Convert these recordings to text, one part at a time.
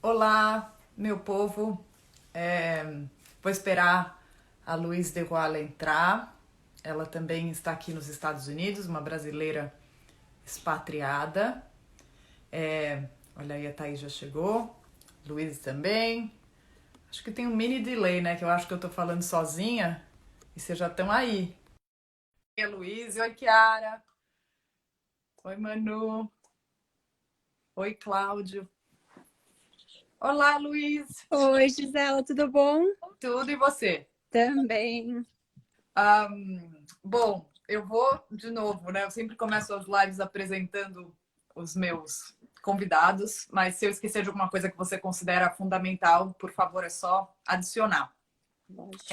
Olá, meu povo. É, Vou esperar a Luiz de Waal entrar. Ela também está aqui nos Estados Unidos, uma brasileira expatriada. Olha aí, a Thaís já chegou. Luiz também. Acho que tem um mini delay, né? Que eu acho que eu tô falando sozinha e vocês já estão aí. Oi, Luiz. Oi, Kiara. Oi, Manu. Oi, Cláudio. Olá, Luiz. Oi, Gisela, tudo bom? Tudo e você? Também. Bom, eu vou de novo, né? Eu sempre começo as lives apresentando os meus convidados, mas se eu esquecer de alguma coisa que você considera fundamental, por favor, é só adicionar. Lógico.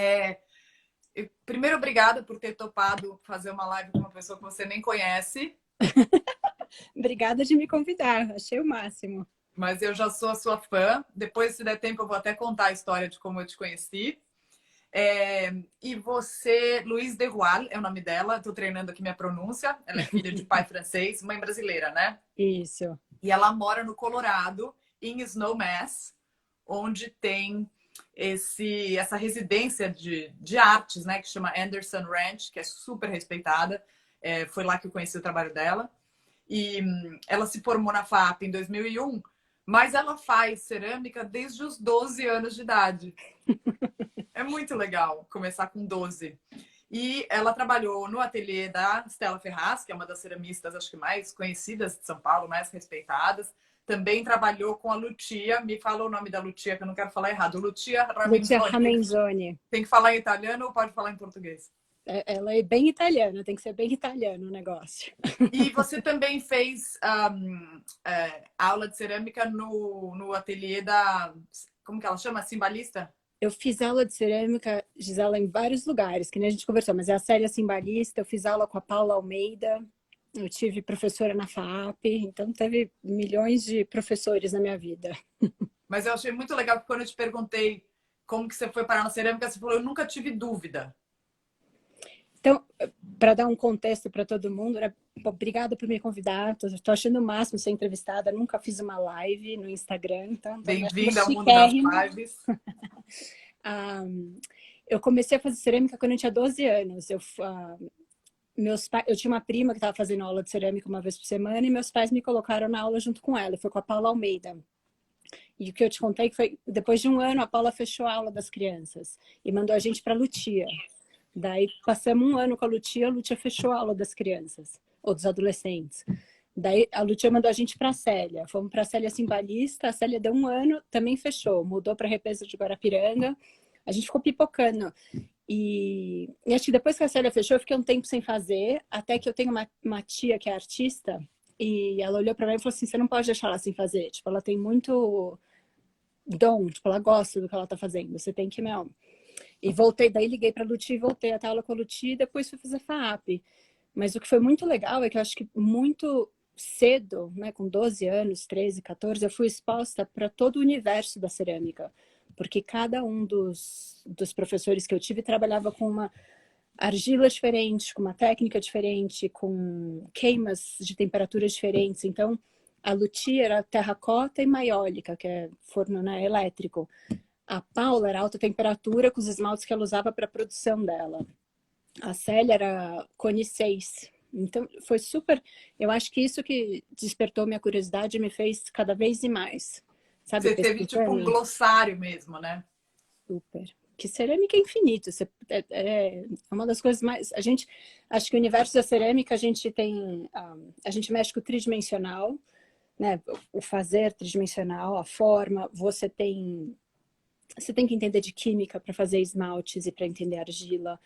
Primeiro, obrigada por ter topado fazer uma live com uma pessoa que você nem conhece, Obrigada de me convidar, achei o máximo. mas eu já sou a sua fã. Depois, se der tempo, eu vou até contar a história de como eu te conheci. E você, Louise de Waal é o nome dela, estou treinando aqui minha pronúncia. Ela é filha de pai francês, mãe brasileira, né? Isso. E ela mora no Colorado, em Snowmass, onde tem essa residência de artes, né? Que chama Anderson Ranch, que é super respeitada. Foi lá que eu conheci o trabalho dela. E ela se formou na FAP em 2001, mas ela faz cerâmica desde os 12 anos de idade. É muito legal começar com 12. E ela trabalhou no ateliê da Stella Ferraz, que é uma das ceramistas, acho que mais conhecidas de São Paulo, mais respeitadas. Também trabalhou com a Lucia. Me fala o nome da Lucia, que eu não quero falar errado. Lucia Lucia Ramenzoni. Ramenzoni. Tem que falar em italiano ou pode falar em português? Ela é bem italiana, tem que ser bem italiano o negócio. E você também fez aula de cerâmica no ateliê da... Como que ela chama? Cimbalista? Eu fiz aula de cerâmica, Gisela, em vários lugares, que nem a gente conversou, mas é a Célia Cimbalista, eu fiz aula com a Paula Almeida, eu tive professora na FAP, então teve milhões de professores na minha vida. Mas eu achei muito legal que quando eu te perguntei como que você foi parar na cerâmica, você falou, eu nunca tive dúvida. Então, para dar um contexto para todo mundo, né? Obrigada por me convidar. Estou achando o máximo ser entrevistada. Nunca fiz uma live no Instagram, então estou me achando Bem-vinda ao mundo das chiquérrima. lives. Eu comecei a fazer cerâmica quando eu tinha 12 anos. Eu tinha uma prima que estava fazendo aula de cerâmica uma vez por semana e meus pais me colocaram na aula junto com ela. Foi com a Paula Almeida. E o que eu te contei que foi, depois de um ano, a Paula fechou a aula das crianças e mandou a gente para Lutia. Daí passamos um ano com a Lutia fechou a aula das crianças, ou dos adolescentes. Daí a Lutia mandou a gente para a Célia. Fomos para a Célia Cimbalista, a Célia deu um ano, também fechou, mudou para a Represa de Guarapiranga. A gente ficou pipocando. E acho que depois que a Célia fechou, eu fiquei um tempo sem fazer, até que eu tenho uma tia que é artista, e ela olhou para mim e falou assim: você não pode deixar ela sem fazer. Tipo, ela tem muito dom, tipo, ela gosta do que ela tá fazendo. Você tem que, meu, e voltei, daí liguei para a Luti, voltei até a aula com a Luti e depois fui fazer FAP. Mas o que foi muito legal é que eu acho que muito cedo, né, com 12 anos, 13, 14, eu fui exposta para todo o universo da cerâmica. Porque cada um dos professores que eu tive trabalhava com uma argila diferente, com uma técnica diferente, com queimas de temperaturas diferentes. Então, a Luti era terracota e maiólica, que é forno, né, elétrico. A Paula era alta temperatura com os esmaltes que ela usava para a produção dela. A Célia era Cone 6. Então, foi super... Eu acho que isso que despertou minha curiosidade e me fez cada vez mais, sabe, Você teve tipo um pesquisando. glossário mesmo, né? Super. Que cerâmica é infinito. É uma das coisas mais... Acho que o universo da cerâmica, a gente tem... a gente mexe com o tridimensional, né? O fazer tridimensional, a forma. Você tem que entender de química para fazer esmaltes e para entender argila.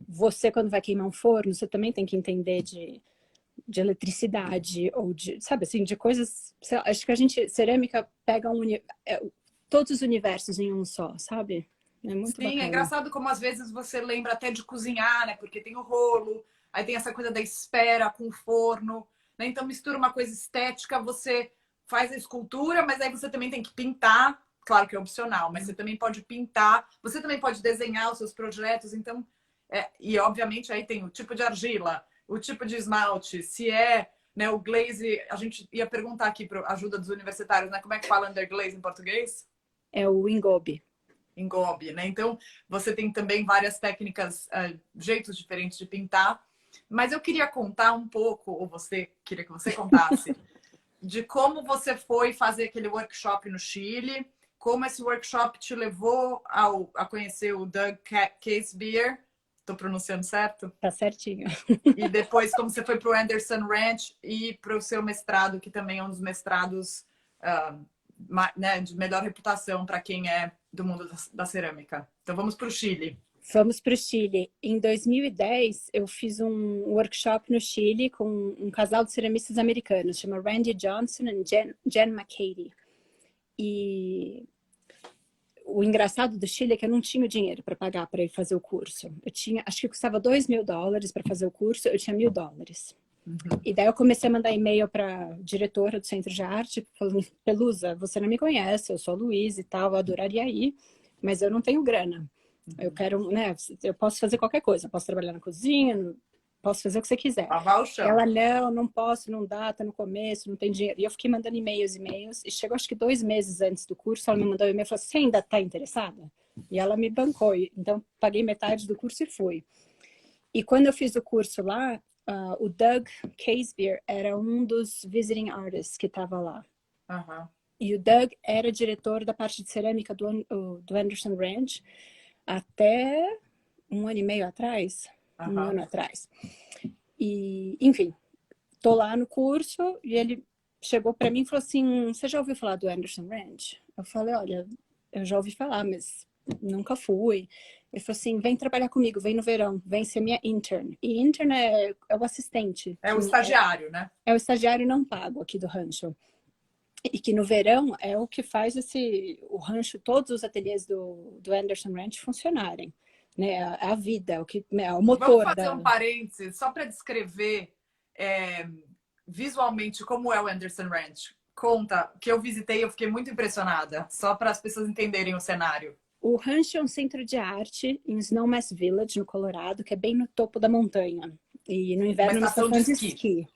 Você, quando vai queimar um forno, você também tem que entender de eletricidade ou de, sabe assim, de coisas. Acho que a gente, cerâmica, pega todos os universos em um só, sabe? É muito Sim, é bacana. engraçado como às vezes você lembra até de cozinhar, né? Porque tem o rolo, aí tem essa coisa da espera com o forno, né? Então mistura uma coisa estética, você faz a escultura, mas aí você também tem que pintar, claro que é opcional, mas você também pode pintar, você também pode desenhar os seus projetos, então, e obviamente aí tem o tipo de argila, o tipo de esmalte, se é né? O glaze, a gente ia perguntar aqui para ajuda dos universitários, né? Como é que fala underglaze em português? É o engobe. Engobe, né? Então, você tem também várias técnicas, jeitos diferentes de pintar. Mas eu queria contar um pouco, ou você queria que você contasse, de como você foi fazer aquele workshop no Chile, como esse workshop te levou a conhecer o Doug Casebeer, estou pronunciando certo? Tá certinho. E depois como você foi para o Anderson Ranch e para o seu mestrado, que também é um dos mestrados né, de melhor reputação para quem é do mundo da cerâmica. Então vamos para o Chile. Vamos para o Chile. Em 2010, eu fiz um workshop no Chile com um casal de ceramistas americanos, chama Randy Johnson e Jen McCady. E o engraçado do Chile é que eu não tinha dinheiro para pagar para ir fazer o curso. Eu tinha, acho que custava $2.000 para fazer o curso, eu tinha $1.000. Uhum. E daí eu comecei a mandar e-mail para a diretora do Centro de Arte, falando: Pelusa, você não me conhece, eu sou a Luísa e tal, eu adoraria ir, mas eu não tenho grana. Eu quero, né, eu posso fazer qualquer coisa, eu posso trabalhar na cozinha, posso fazer o que você quiser. Lavar o chão. Ela, não posso, não dá, tá no começo, não tem dinheiro. E eu fiquei mandando e-mails, e chegou acho que 2 meses antes do curso, ela me mandou um e-mail e falou: você ainda tá interessada? E ela me bancou, então paguei metade do curso e fui. E quando eu fiz o curso lá, o Doug Casebeer era um dos visiting artists que estava lá. Uhum. E o Doug era diretor da parte de cerâmica do Anderson Ranch até 1 ano e meio atrás, Uhum. 1 ano atrás. E, enfim, tô lá no curso e ele chegou para mim e falou assim: você já ouviu falar do Anderson Ranch? Eu falei: olha, eu já ouvi falar, mas nunca fui. Ele falou assim: vem trabalhar comigo, vem no verão, vem ser minha intern. E intern é o assistente. É o estagiário, né? É o estagiário não pago aqui do rancho. E que no verão é o que faz o rancho, todos os ateliês do Anderson Ranch funcionarem. Né? A vida, é o motor. Vamos fazer um parênteses, só para descrever visualmente como é o Anderson Ranch. Conta, que eu visitei, eu fiquei muito impressionada, só para as pessoas entenderem o cenário. O rancho é um centro de arte em Snowmass Village, no Colorado, que é bem no topo da montanha. E no inverno é uma estação de esqui.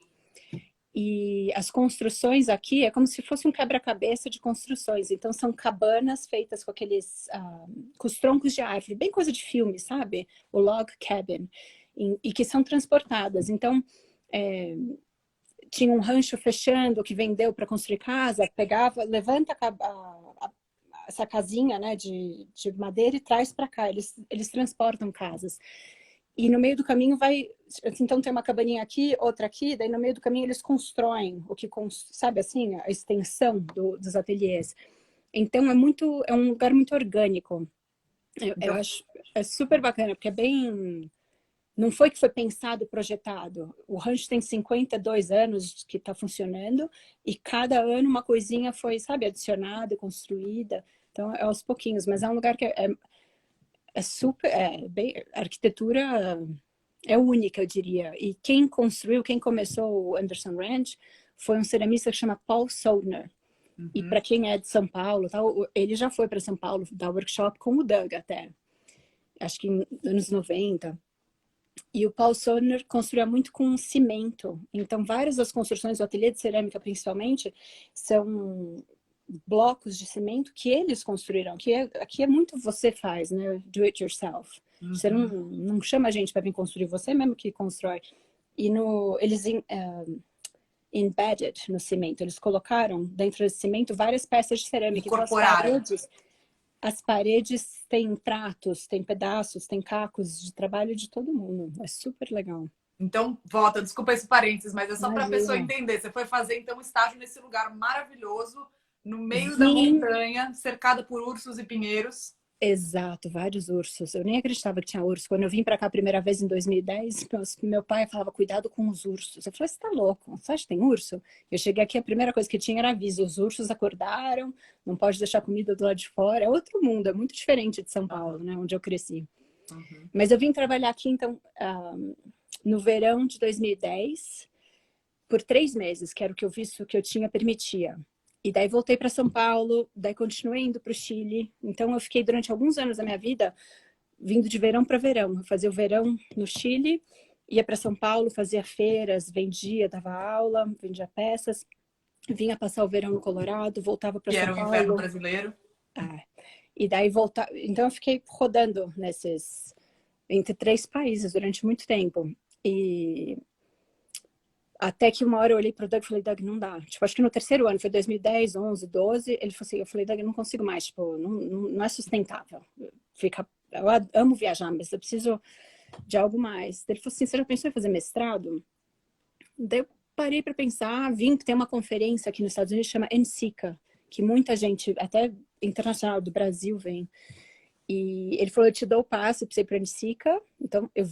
E as construções aqui é como se fosse um quebra-cabeça de construções. Então são cabanas feitas com com os troncos de árvore, bem coisa de filme, sabe? O log cabin. E que são transportadas. Então tinha um rancho fechando que vendeu para construir casa, levanta essa casinha, né, de madeira e traz para cá. Eles transportam casas. E no meio do caminho então tem uma cabaninha aqui, outra aqui, daí no meio do caminho eles constroem sabe assim, a extensão dos ateliês. Então é um lugar muito orgânico. Eu acho super bacana, porque não foi que foi pensado, projetado. O rancho tem 52 anos que está funcionando e cada ano uma coisinha foi, sabe, adicionada, construída. Então é aos pouquinhos, mas é um lugar que a arquitetura é única, eu diria. E quem começou o Anderson Ranch foi um ceramista que chama Paul Soldner. Uhum. E para quem é de São Paulo, ele já foi para São Paulo dar workshop com o Doug até. Acho que nos anos 90. E o Paul Soldner construía muito com cimento. Então, várias das construções do ateliê de cerâmica, principalmente, são blocos de cimento que eles construíram. Aqui é muito você faz, né? Do it yourself. Uhum. Você não chama a gente para vir construir, você mesmo que constrói. E eles embedded no cimento. Eles colocaram dentro desse cimento várias peças de cerâmica. Incorporaram. Então, as paredes têm pratos, têm pedaços, têm cacos de trabalho de todo mundo. É super legal. Então, volta, desculpa esse parênteses, mas é só para a pessoa entender. Você foi fazer, então, um estágio nesse lugar maravilhoso, no meio da montanha, cercada por ursos e pinheiros. Exato, vários ursos. Eu nem acreditava que tinha urso. Quando eu vim para cá a primeira vez em 2010, meu pai falava: cuidado com os ursos. Eu falei: você tá louco? Você acha que tem urso? Eu cheguei aqui, a primeira coisa que tinha era aviso: os ursos acordaram, não pode deixar comida do lado de fora. É outro mundo, é muito diferente de São Paulo, né, onde eu cresci. Uhum. Mas eu vim trabalhar aqui, então, no verão de 2010, por 3 meses, que era o que eu tinha permitia. E daí voltei para São Paulo, daí continuei indo para o Chile. Então eu fiquei durante alguns anos da minha vida vindo de verão para verão. Eu fazia o verão no Chile ia para São Paulo, fazia feiras, vendia, dava aula, vendia peças, vinha passar o verão no Colorado, voltava para Que São era o inverno Paulo. brasileiro. E daí voltar. Então eu fiquei rodando entre 3 países durante muito tempo. E até que uma hora eu olhei pro Doug e falei, Doug, não dá. Tipo, acho que no terceiro ano, foi 2010, 11, 12, ele falou assim, eu falei, Doug, eu não consigo mais, tipo, não é sustentável. Eu amo viajar, mas eu preciso de algo mais. Ele falou assim, você já pensou em fazer mestrado? Daí eu parei para pensar, vim que tem uma conferência aqui nos Estados Unidos, chama NCICA, que muita gente, até internacional do Brasil, vem. E ele falou, eu te dou o passe para você ir para NCICA. Então, eu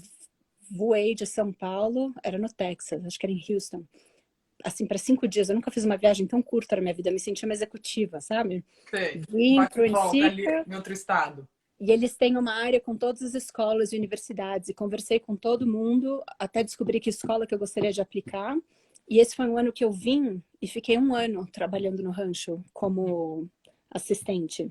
voei de São Paulo, era no Texas, acho que era em Houston. Assim, para 5 dias, eu nunca fiz uma viagem tão curta na minha vida, eu me sentia uma executiva, sabe? Sei. Vim Bate pro e volta ali NCICA, em outro estado. e eles têm uma área com todas as escolas e universidades, e conversei com todo mundo, até descobrir que escola que eu gostaria de aplicar. E esse foi um ano que eu vim e fiquei 1 ano trabalhando no rancho como assistente.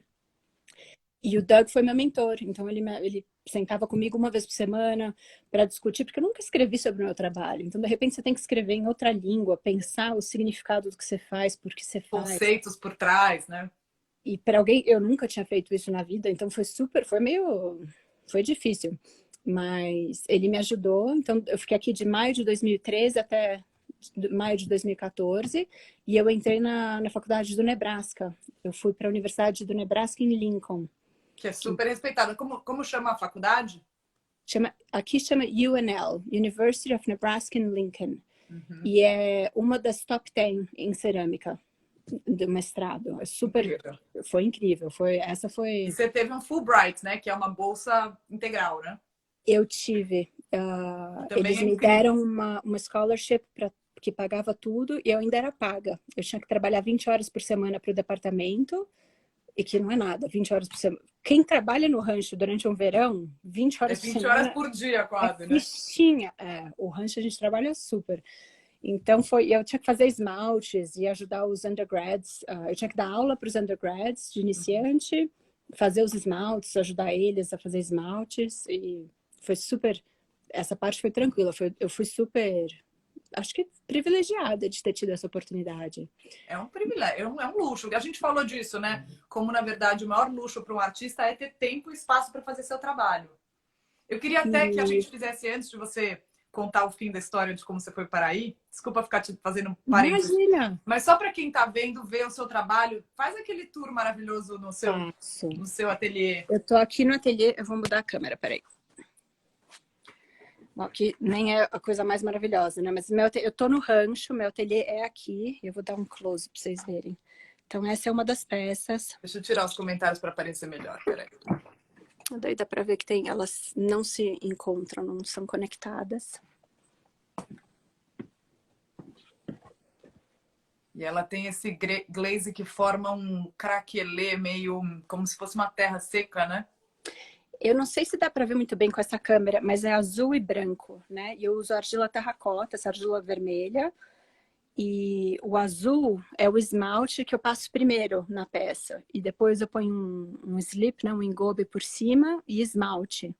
E o Doug foi meu mentor, então ele sentava comigo uma vez por semana para discutir, porque eu nunca escrevi sobre o meu trabalho. Então, de repente, você tem que escrever em outra língua, pensar o significado do que você faz, por que você faz. Conceitos por trás, né? E para alguém, eu nunca tinha feito isso na vida, então foi difícil. Mas ele me ajudou, então eu fiquei aqui de maio de 2013 até maio de 2014, e eu entrei na faculdade do Nebraska. Eu fui para a Universidade do Nebraska em Lincoln. Que é super respeitada. Como chama a faculdade? Aqui chama UNL, University of Nebraska in Lincoln. E é uma das top 10 em cerâmica do mestrado. É super, incrível. Foi incrível. E você teve um Fulbright, né? Que é uma bolsa integral, né? Eu tive. Eles me deram uma scholarship que pagava tudo e eu ainda era paga. Eu tinha que trabalhar 20 horas por semana para o departamento, e que não é nada, 20 horas por semana. Quem trabalha no rancho durante um verão, 20 horas por semana... 20 horas por dia quase, né? Fichinha. O rancho a gente trabalha super. Então, eu tinha que fazer esmaltes e ajudar os undergrads. Eu tinha que dar aula para os undergrads de iniciante, fazer os esmaltes, ajudar eles a fazer esmaltes. E foi super... Essa parte foi tranquila. Eu fui super... Acho que privilegiada de ter tido essa oportunidade. É um privilégio, é um luxo. A gente falou disso, né? Como, na verdade, o maior luxo para um artista é ter tempo e espaço para fazer seu trabalho. Eu queria até que a gente fizesse, antes de você contar o fim da história de como você foi para aí, desculpa ficar te fazendo parênteses. Imagina! Mas só para quem está vendo, ver o seu trabalho, faz aquele tour maravilhoso no seu ateliê. Eu tô aqui no ateliê, eu vou mudar a câmera, peraí. Bom, que nem é a coisa mais maravilhosa, né? Mas eu tô no rancho, meu ateliê é aqui. Eu vou dar um close para vocês verem. Então, essa é uma das peças. Deixa eu tirar os comentários para aparecer melhor, peraí. Daí dá para ver que elas não se encontram, não são conectadas. E ela tem esse glaze que forma um craquelê meio como se fosse uma terra seca, né? Eu não sei se dá para ver muito bem com essa câmera, mas é azul e branco, né? E eu uso argila terracota, essa argila vermelha. E o azul é o esmalte que eu passo primeiro na peça. E depois eu ponho um slip, né? Um engobe por cima e esmalte.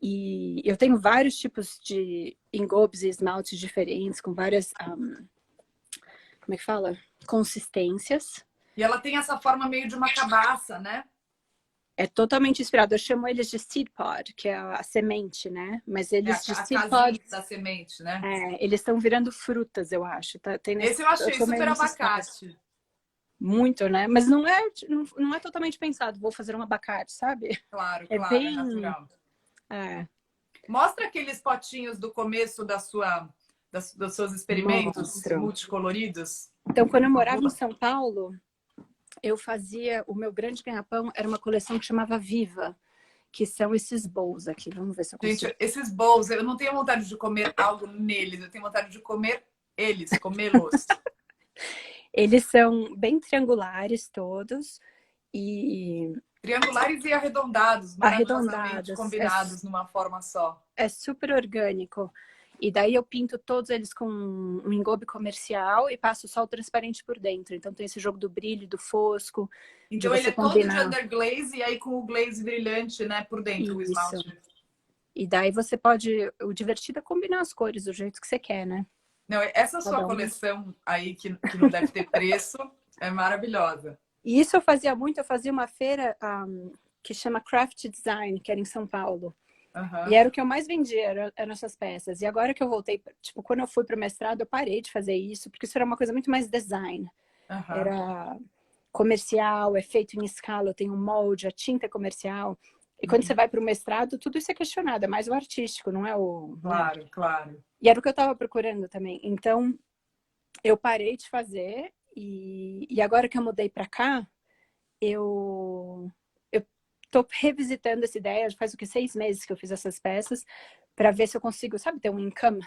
E eu tenho vários tipos de engobes e esmaltes diferentes, com várias, como é que fala? Consistências. E ela tem essa forma meio de uma cabaça, né? É totalmente inspirado. Eu chamo eles de seed pod, que é a semente, né? Mas eles de seed pod da semente, né? Eles estão virando frutas, eu acho. Esse eu achei super abacate. Muito, né? Mas não é totalmente pensado. Vou fazer um abacate, sabe? Claro, é claro, é natural. Mostra aqueles potinhos do começo dos seus experimentos multicoloridos. Então, quando eu morava em São Paulo, eu fazia... O meu grande ganha-pão era uma coleção que chamava Viva, que são esses bowls aqui. Vamos ver se eu consigo. Gente, esses bowls, eu não tenho vontade de comer algo neles, eu tenho vontade de comer comê-los. Eles são bem triangulares todos e... Triangulares e arredondados, maravilhosamente combinados numa forma só. É super orgânico. E daí eu pinto todos eles com um engobe comercial e passo só o transparente por dentro. Então tem esse jogo do brilho, do fosco. Então ele é todo de underglaze e aí com o glaze brilhante, né, por dentro, o esmalte. E daí você pode... O divertido é combinar as cores do jeito que você quer, né? Não, essa sua Cada um. coleção aí, que não deve ter preço, é maravilhosa. E isso eu fazia muito. Eu fazia uma feira que chama Craft Design, que era em São Paulo. E Aham, era o que eu mais vendia, eram essas peças. E agora que eu voltei, tipo, quando eu fui para o mestrado, eu parei de fazer isso, porque isso era uma coisa muito mais design. aham. Era comercial, é feito em escala, eu tenho um molde, a tinta é comercial. E quando você Uhum. vai para o mestrado, tudo isso é questionado, é mais o artístico, não é o... Né? Claro, claro. E era o que eu estava procurando também. Então, eu parei de fazer e agora que eu mudei para cá, eu tô revisitando essa ideia. Faz o que 6 meses que eu fiz essas peças para ver se eu consigo, sabe, ter um income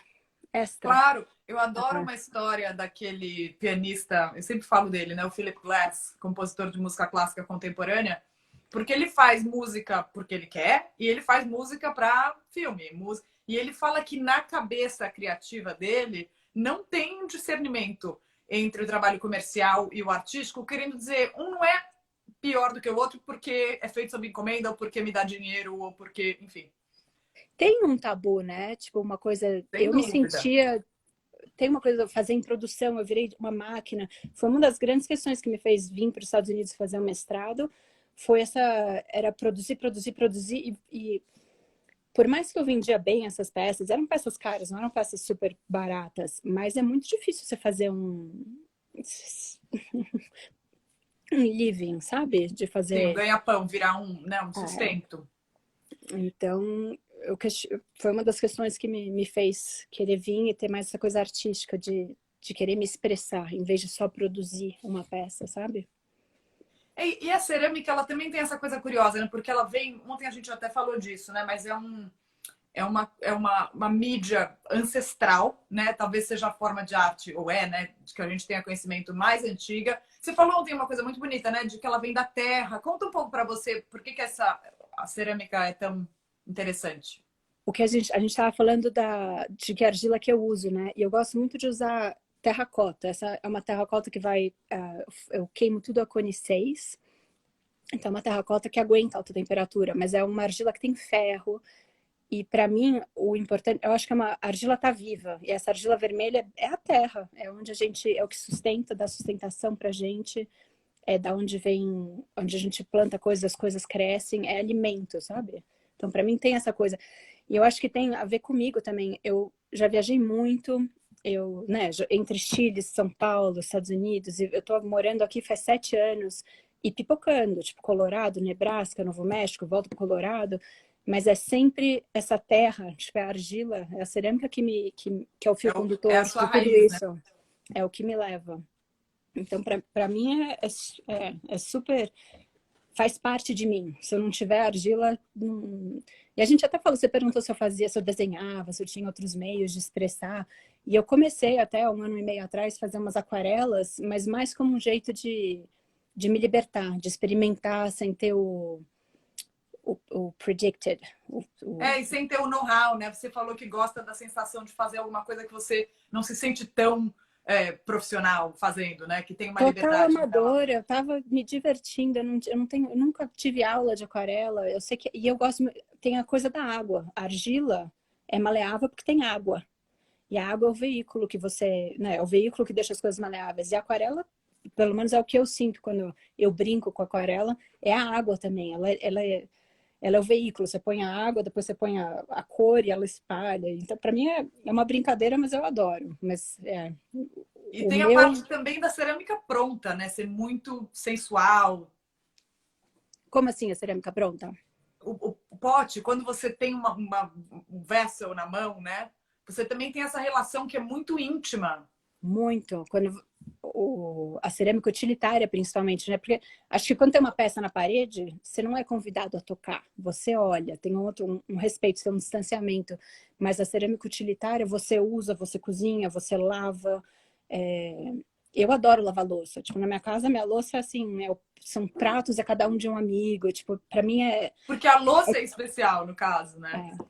extra. Claro, eu adoro uma história daquele pianista, eu sempre falo dele, né? O Philip Glass, compositor de música clássica contemporânea, porque ele faz música porque ele quer e ele faz música para filme. E ele fala que na cabeça criativa dele não tem um discernimento entre o trabalho comercial e o artístico, querendo dizer, um não é pior do que o outro porque é feito sob encomenda ou porque me dá dinheiro ou porque, enfim, Tem um tabu, né? Tipo, uma coisa. sem Eu me dúvida. sentia. Tem uma coisa, fazer em produção, eu virei uma máquina. Foi uma das grandes questões que me fez vir para os Estados Unidos fazer um mestrado. Foi essa. Era produzir, produzir, produzir. E por mais que eu vendia bem essas peças, eram peças caras, não eram peças super baratas. Mas é muito difícil você fazer um living, sabe? De Sim, um fazer. ganha-pão, virar um, né, um É, sustento. então, foi uma das questões que me fez querer vir e ter mais essa coisa artística de querer me expressar, em vez de só produzir uma peça, sabe? E a cerâmica, ela também tem essa coisa curiosa, né? Porque ela vem. Ontem a gente até falou disso, né? Mas uma mídia ancestral, né? Talvez seja a forma de arte, ou é, né? De que a gente tenha conhecimento mais antiga. Você falou ontem uma coisa muito bonita, né? De que ela vem da terra. Conta um pouco para você por que a cerâmica é tão interessante. O que a gente estava falando de que argila que eu uso, né? E eu gosto muito de usar terracota. Essa é uma terracota que eu queimo tudo a cone 6. Então, é uma terracota que aguenta alta temperatura, mas é uma argila que tem ferro. E para mim, o importante, eu acho que a argila está viva. E essa argila vermelha é a terra, é onde a gente, é o que sustenta, dá sustentação para a gente, é da onde vem, onde a gente planta coisas, as coisas crescem, é alimento, sabe? Então, para mim, tem essa coisa. E eu acho que tem a ver comigo também. Eu já viajei muito, né, entre Chile, São Paulo, Estados Unidos, e eu tô morando aqui faz 7 anos e pipocando, tipo Colorado, Nebraska, Novo México, volto para Colorado, mas é sempre essa terra, tipo, é a argila, é a cerâmica que é o fio É a condutor sua de tudo raiz, né? isso, é o que me leva. Então, para mim, é super. Faz parte de mim. Se eu não tiver argila. Não... E a gente até falou, você perguntou se eu fazia, se eu desenhava, se eu tinha outros meios de expressar. E eu comecei até 1 ano e meio atrás a fazer umas aquarelas, mas mais como um jeito de me libertar, de experimentar sem ter o predicted. É, e sem ter o know-how, né? Você falou que gosta da sensação de fazer alguma coisa que você não se sente tão profissional fazendo, né? Que tem uma Total liberdade maior. amadora, eu tava me divertindo, eu nunca tive aula de aquarela, eu sei que, e eu gosto, tem a coisa da água, a argila é maleável porque tem água, e a água é o veículo que você, né, é o veículo que deixa as coisas maleáveis, e a aquarela, pelo menos é o que eu sinto quando eu brinco com a aquarela, é a água também, ela é o veículo, você põe a água, depois você põe a cor e ela espalha, então para mim é uma brincadeira, mas eu adoro, mas E o tem a meu... parte também da cerâmica pronta, né? Ser muito sensual. Como assim a cerâmica pronta? O pote, quando você tem um vessel na mão, né? Você também tem essa relação que é muito íntima. Muito. Quando a cerâmica utilitária, principalmente, né? Porque acho que quando tem uma peça na parede, você não é convidado a tocar. Você olha, tem um respeito, tem um distanciamento. Mas a cerâmica utilitária, você usa, você cozinha, você lava. É, eu adoro lavar louça. Tipo, na minha casa, minha louça é assim, são pratos, é cada um de um amigo. Tipo, para mim Porque a louça é especial, no caso, né? é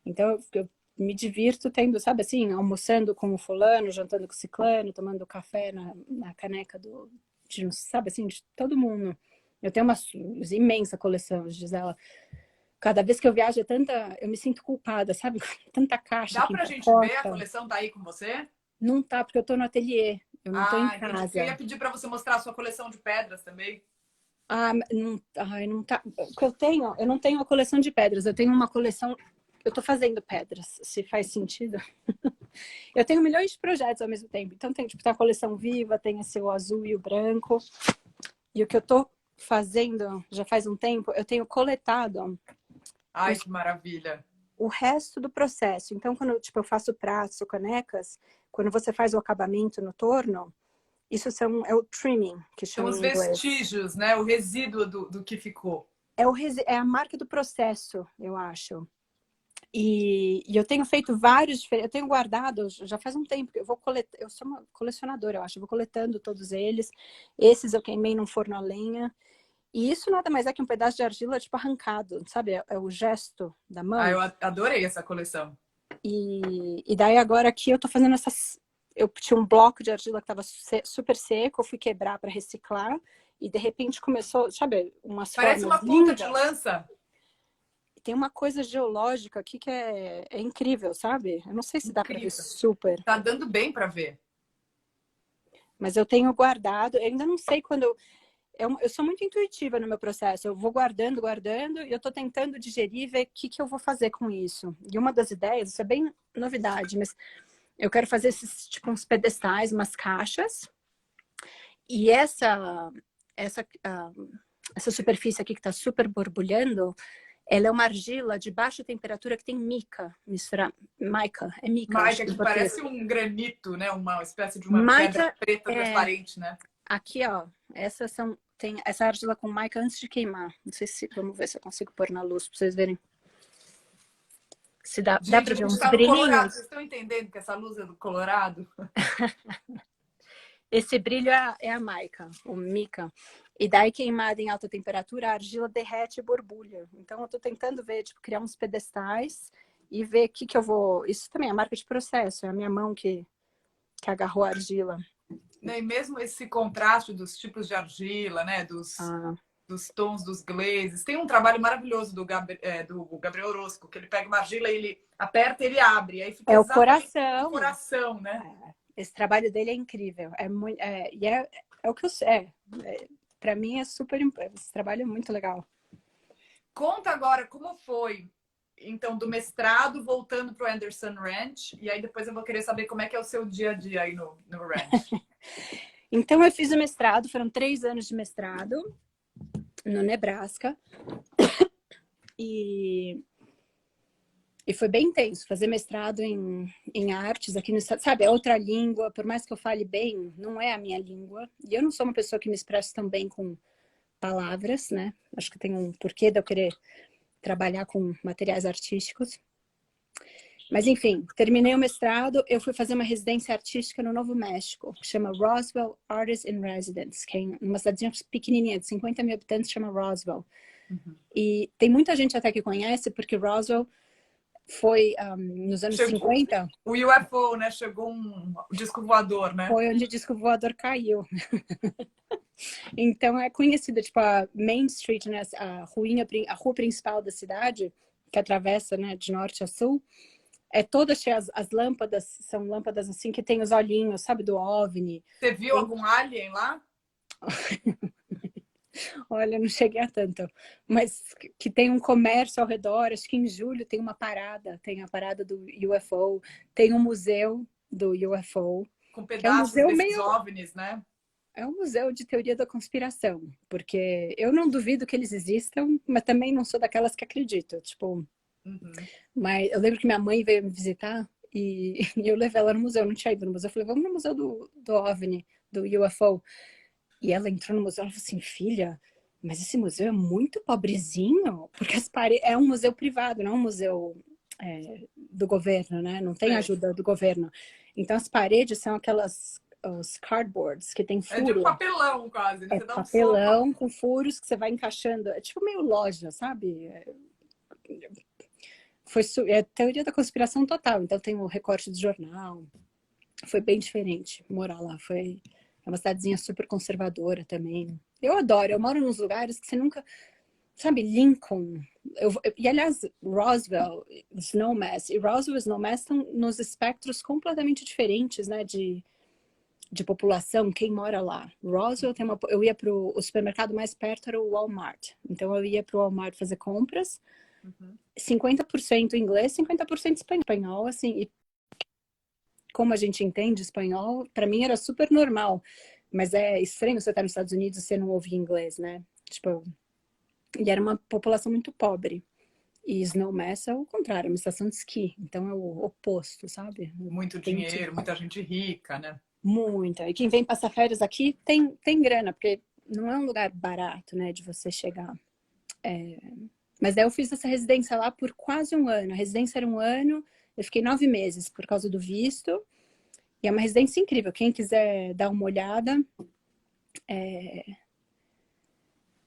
então, eu me divirto tendo, sabe assim, almoçando com o fulano, jantando com o ciclano, tomando café na caneca sabe assim, de todo mundo. Eu tenho uma imensa coleção, Gisela. Cada vez que eu viajo, eu me sinto culpada, sabe? Tanta caixa Dá aqui pra gente ver? A empacota. coleção tá aí com você? Não tá, porque eu tô no ateliê. Eu não tô em Ah, entendi. Eu casa. ia pedir para você mostrar a sua coleção de pedras também. Ah, não, ai, não tá. O que eu não tenho uma coleção de pedras. Eu tenho uma coleção. Eu tô fazendo pedras, se faz sentido. Eu tenho milhões de projetos ao mesmo tempo. Então tem, tipo, tem a coleção viva, tem esse o azul e o branco. E o que eu tô fazendo já faz um tempo, eu tenho coletado Ai, que maravilha. o resto do processo. Então, quando tipo, eu faço pratos ou canecas, quando você faz o acabamento no torno, é o trimming, que São chama os em inglês. vestígios, né? O resíduo do que ficou. É a marca do processo, eu acho. E eu tenho feito vários, eu tenho guardado, já faz um tempo que eu vou coletar, eu sou uma colecionadora, eu acho, eu vou coletando todos eles. Esses eu queimei num forno a lenha. E isso nada mais é que um pedaço de argila, tipo, arrancado, sabe? É o gesto da Ah, mão. eu adorei essa coleção. E daí agora aqui eu tô fazendo essas... Eu tinha um bloco de argila que tava super seco, eu fui quebrar para reciclar. E de repente começou, sabe, umas Parece formas uma ponta de lindas. lança. Tem uma coisa geológica aqui que é incrível, sabe? Eu não sei se dá para ver Incrível. super, Tá dando bem para ver. mas eu tenho guardado. Eu ainda não sei quando eu sou muito intuitiva no meu processo. Eu vou guardando, guardando, e eu tô tentando digerir e ver o que eu vou fazer com isso. E uma das ideias, isso é bem novidade, mas eu quero fazer esses, tipo, uns pedestais, umas caixas. E essa superfície aqui que tá super borbulhando, ela é uma argila de baixa temperatura que tem mica, mica, é mica, acho Maica, que em que português. parece um granito, né? Uma espécie de uma pedra Mica preta é transparente, né? aqui, ó. Tem essa argila com mica antes de queimar. Não sei se, vamos ver se eu consigo pôr na luz para vocês verem. Se dá Gente, para a ver gente uns tá no Colorado. Vocês brilhinhos. estão entendendo que essa luz é do Colorado? Esse brilho é a mica, o mica. E daí queimada em alta temperatura, a argila derrete e borbulha. Então eu tô tentando ver, tipo, criar uns pedestais e ver o que eu vou... Isso também é marca de processo, é a minha mão que agarrou a argila. Né? E mesmo esse contraste dos tipos de argila, né? Ah, Dos tons dos glazes. Tem um trabalho maravilhoso do Gabriel Orozco, que ele pega uma argila e ele aperta e ele abre. Aí fica é o exatamente o coração. coração, né? Esse trabalho dele é incrível. É o que eu sei. Para mim é super. Esse trabalho é muito legal. Conta agora como foi, então, do mestrado voltando para o Anderson Ranch. E aí depois eu vou querer saber como é que é o seu dia a dia aí no ranch. Então eu fiz o mestrado, foram 3 anos de mestrado no Nebraska. E foi bem intenso, fazer mestrado em artes aqui no estado, sabe, é outra língua, por mais que eu fale bem, não é a minha língua. E eu não sou uma pessoa que me expresso tão bem com palavras, né? Acho que tem um porquê de eu querer trabalhar com materiais artísticos. Mas, enfim, terminei o mestrado, eu fui fazer uma residência artística no Novo México, que chama Roswell Artists in Residence, que é uma cidadezinha pequenininha, de 50 mil habitantes, chama Roswell. Uhum. E tem muita gente até que conhece, porque Roswell foi, nos anos 50... O UFO, né? Chegou um disco voador, né? Foi onde o disco voador caiu. Então é conhecida, tipo, a Main Street, né, a rua principal da cidade, que atravessa, né, de norte a sul, é toda cheia, as lâmpadas, são lâmpadas assim que tem os olhinhos, sabe, do OVNI. Você viu algum alien lá? Olha, não cheguei a tanto, mas que tem um comércio ao redor, acho que em julho tem uma parada, tem a parada do UFO, tem um museu do UFO, Com que é um pedaços museu desses meio... OVNIs, né? É um museu de teoria da conspiração, porque eu não duvido que eles existam, mas também não sou daquelas que acredito, tipo... Uhum. Mas eu lembro que minha mãe veio me visitar e eu levei ela no museu, eu não tinha ido no museu, eu falei, vamos no museu do OVNI, do UFO. E ela entrou no museu, ela falou assim, filha, mas esse museu é muito pobrezinho, porque as paredes... É um museu privado, não é um museu do governo, né? Não tem ajuda do governo. Então as paredes são os cardboards, que tem É de furo. papelão quase, né? É Você dá um soco. papelão com furos que você vai encaixando. É tipo meio loja, sabe? É teoria da conspiração total. Então tem o recorte do jornal. Foi bem diferente morar lá. É uma cidadezinha super conservadora também. Eu adoro. Eu moro nos lugares que você nunca... Sabe, Lincoln, E, aliás, Roswell, Snowmass e Roswell e Snowmass estão nos espectros completamente diferentes, né, de população, quem mora lá. Roswell tem eu ia para o supermercado mais perto era o Walmart. Então eu ia para o Walmart fazer compras, 50% inglês, 50% espanhol, assim, e como a gente entende espanhol, para mim era super normal. Mas é estranho você estar nos Estados Unidos e você não ouvir inglês, né? Tipo, e era uma população muito pobre. E Snowmass é o contrário, é uma estação de esqui. Então é o oposto, sabe? Muito dinheiro, muita gente rica, né? Muita. E quem vem passar férias aqui tem grana, porque não é um lugar barato, né, de você chegar. Mas daí eu fiz essa residência lá por quase um ano. A residência era um ano, eu fiquei 9 meses por causa do visto. E é uma residência incrível. Quem quiser dar uma olhada,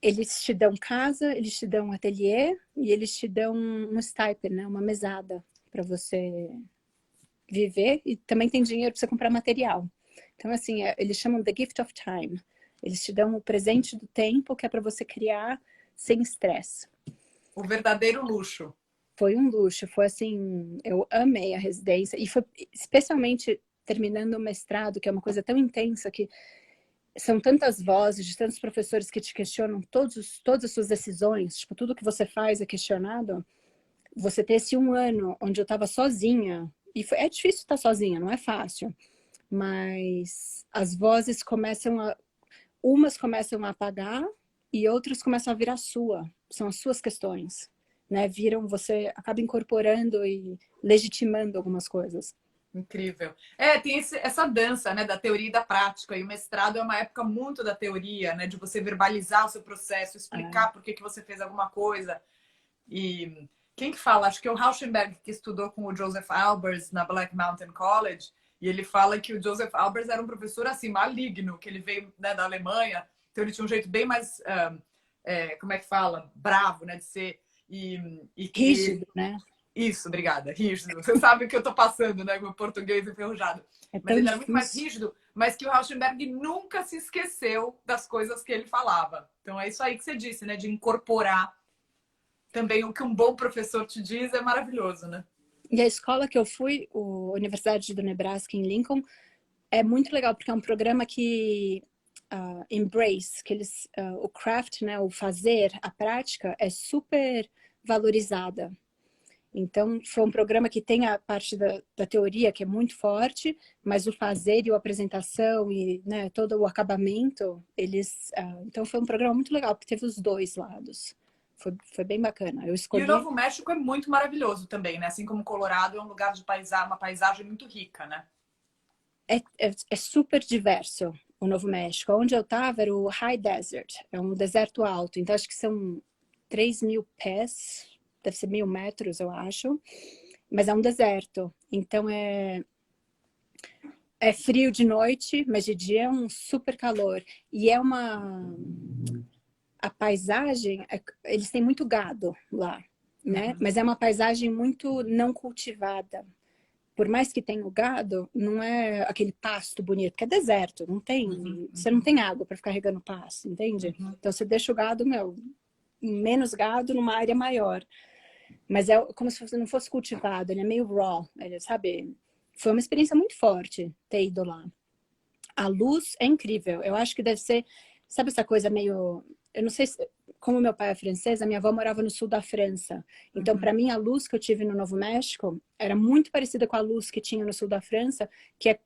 eles te dão casa, eles te dão um ateliê e eles te dão um stipend, né, uma mesada para você viver. E também tem dinheiro para você comprar material. Então, assim, eles chamam The Gift of Time. Eles te dão o presente do tempo, que é para você criar sem estresse. O verdadeiro luxo. Foi um luxo, foi assim, eu amei a residência. E foi especialmente terminando o mestrado, que é uma coisa tão intensa, que são tantas vozes de tantos professores que te questionam todas as suas decisões. Tipo, tudo que você faz é questionado. Você ter esse um ano onde eu estava sozinha, e é difícil estar sozinha, não é fácil. Mas as vozes umas começam a apagar e outras começam a virar são as suas questões, né? Você acaba incorporando e legitimando algumas coisas. Incrível. Tem essa dança, né, da teoria e da prática. E o mestrado é uma época muito da teoria, né, de você verbalizar o seu processo, explicar por que você fez alguma coisa. E quem que fala? Acho que é o Rauschenberg, que estudou com o Joseph Albers na Black Mountain College. E ele fala que o Joseph Albers era um professor assim maligno, que ele veio, né, da Alemanha, então ele tinha um jeito bem mais, como é que fala? Bravo, né, de ser. E Rígido, né? Isso, obrigada, rígido. Você sabe o que eu tô passando, né, com o português enferrujado. É Mas tão ele era muito mais difícil. rígido, mas que o Rauschenberg nunca se esqueceu das coisas que ele falava. Então é isso aí que você disse, né, de incorporar também o que um bom professor te diz é maravilhoso, né? E a escola que eu fui, a Universidade do Nebraska, em Lincoln, é muito legal, porque é um programa que embrace, o craft, né, o fazer, a prática, é super valorizada. Então, foi um programa que tem a parte da teoria, que é muito forte, mas o fazer e a apresentação e, né, todo o acabamento, então, foi um programa muito legal, porque teve os dois lados. Foi bem bacana. Eu E o escolhi... Novo México é muito maravilhoso também, né? Assim como o Colorado é um lugar de uma paisagem muito rica, né? É super diverso o Novo México. Onde eu estava era o High Desert, é um deserto alto. Então, acho que são 3.000 pés, deve ser 1.000 metros, eu acho. Mas é um deserto. Então, é frio de noite, mas de dia é um super calor. E a paisagem, eles têm muito gado lá, né? Mas é uma paisagem muito não cultivada. Por mais que tenha o gado, não é aquele pasto bonito, porque é deserto, você não tem água para ficar regando pasto, entende? Então você deixa o gado, menos gado numa área maior. Mas é como se não fosse cultivado, ele é meio raw, sabe? Foi uma experiência muito forte ter ido lá. A luz é incrível, eu acho que deve ser, sabe essa coisa meio, eu não sei se, como meu pai é francês, a minha avó morava no sul da França. Então, para mim, a luz que eu tive no Novo México era muito parecida com a luz que tinha no sul da França, que é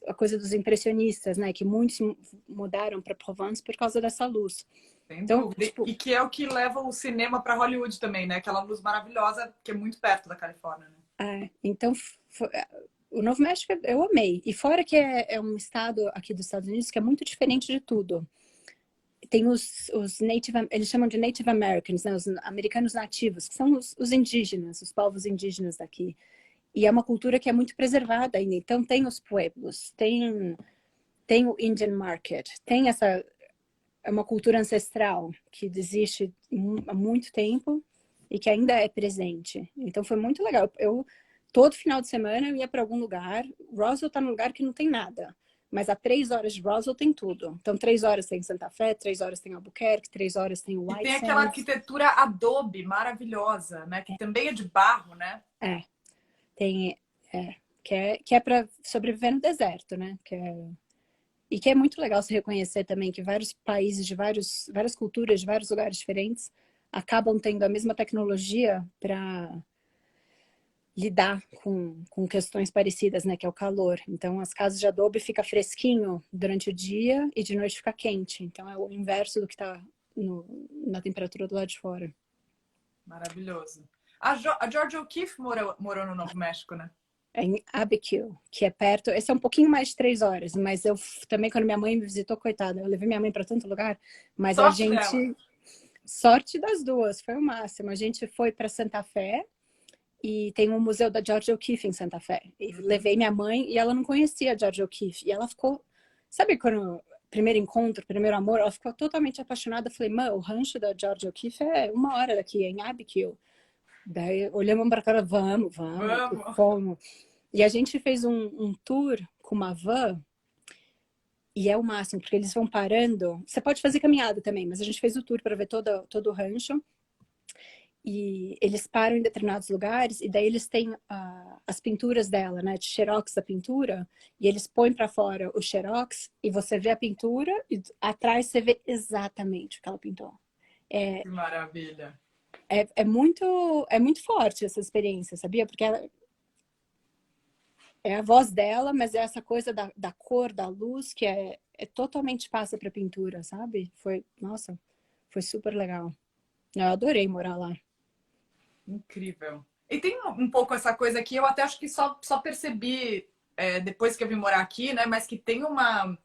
a coisa dos impressionistas, né? Que muitos mudaram para Provence por causa dessa luz. Sem Então, dúvida. tipo, E que é o que leva o cinema para Hollywood também, né? Aquela luz maravilhosa que é muito perto da Califórnia, né? então o Novo México eu amei. E fora que é um estado aqui dos Estados Unidos que é muito diferente de tudo. Tem os Native, eles chamam de Native Americans, né? Os americanos nativos, que são os indígenas, os povos indígenas daqui. E é uma cultura que é muito preservada ainda. Então, tem os pueblos, tem o Indian Market, é uma cultura ancestral que existe há muito tempo e que ainda é presente. Então, foi muito legal. Todo final de semana eu ia para algum lugar. Roswell está num lugar que não tem nada. Mas a 3 horas de Roswell tem tudo. Então, 3 horas tem Santa Fé, 3 horas tem Albuquerque, 3 horas tem E White tem aquela Sands. arquitetura Adobe maravilhosa, né? Que também é de barro, né? Tem, que é para sobreviver no deserto, né? E que é muito legal se reconhecer também que vários países de várias culturas, de vários lugares diferentes, acabam tendo a mesma tecnologia para lidar com questões parecidas, né? Que é o calor. Então, as casas de adobe fica fresquinho durante o dia e de noite fica quente. Então, é o inverso do que está na temperatura do lado de fora. Maravilhoso. A Georgia O'Keeffe morou no Novo México, né? É em Abiquiu, que é perto. Esse é um pouquinho mais de 3 horas, mas eu também, quando minha mãe me visitou, coitada, eu levei minha mãe para tanto lugar, mas a Sorte dela. gente. Sorte das duas, foi o máximo. A gente foi para Santa Fé e tem um museu da Georgia O'Keeffe em Santa Fé. E levei minha mãe e ela não conhecia a Georgia O'Keeffe. E ela ficou. Sabe quando. Primeiro encontro, primeiro amor, ela ficou totalmente apaixonada. Eu falei, mãe, o rancho da Georgia O'Keeffe é 1 hora daqui, é em Abiquiu. Daí olhamos para cara, vamos, e Vamos. fomos. E a gente fez um tour com uma van, e é o máximo, porque eles vão parando. Você pode fazer caminhada também, mas a gente fez o tour para ver todo o rancho. E eles param em determinados lugares, e daí eles têm as pinturas dela, né? De xerox da pintura, e eles põem para fora o xerox, e você vê a pintura, e atrás você vê exatamente o que ela pintou. Que maravilha. É muito forte essa experiência, sabia? Porque é a voz dela, mas é essa coisa da cor, da luz, que totalmente passa para pintura, sabe? Nossa, foi super legal. Eu adorei morar lá. Incrível. E tem um pouco essa coisa aqui, eu até acho que só percebi depois que eu vim morar aqui, né? Mas que tem uma.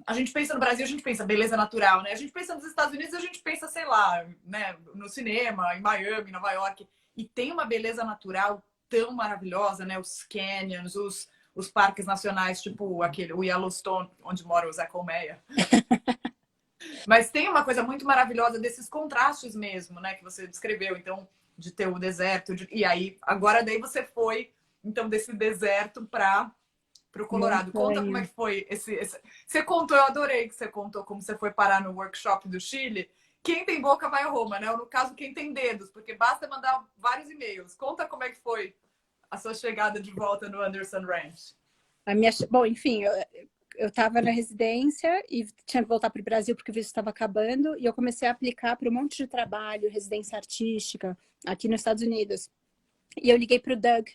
A gente pensa no Brasil, a gente pensa beleza natural, né? A gente pensa nos Estados Unidos, a gente pensa, sei lá, né? No cinema, em Miami, Nova York. E tem uma beleza natural tão maravilhosa, né? Os canyons, os parques nacionais, tipo o Yellowstone, onde mora o Zé Colmeia. Mas tem uma coisa muito maravilhosa desses contrastes mesmo, né? Que você descreveu. Então, de ter o deserto. E aí, agora daí você foi, então, desse deserto para o Colorado. Conta como é Montanha. que foi Você contou, eu adorei que você contou como você foi parar no workshop do Chile. Quem tem boca vai a Roma, né? Ou no caso, quem tem dedos, porque basta mandar vários e-mails. Conta como é que foi a sua chegada de volta no Anderson Ranch. Bom, enfim, eu estava na residência e tinha que voltar para o Brasil porque o visto estava acabando, e eu comecei a aplicar para um monte de trabalho, residência artística, aqui nos Estados Unidos. E eu liguei para o Doug.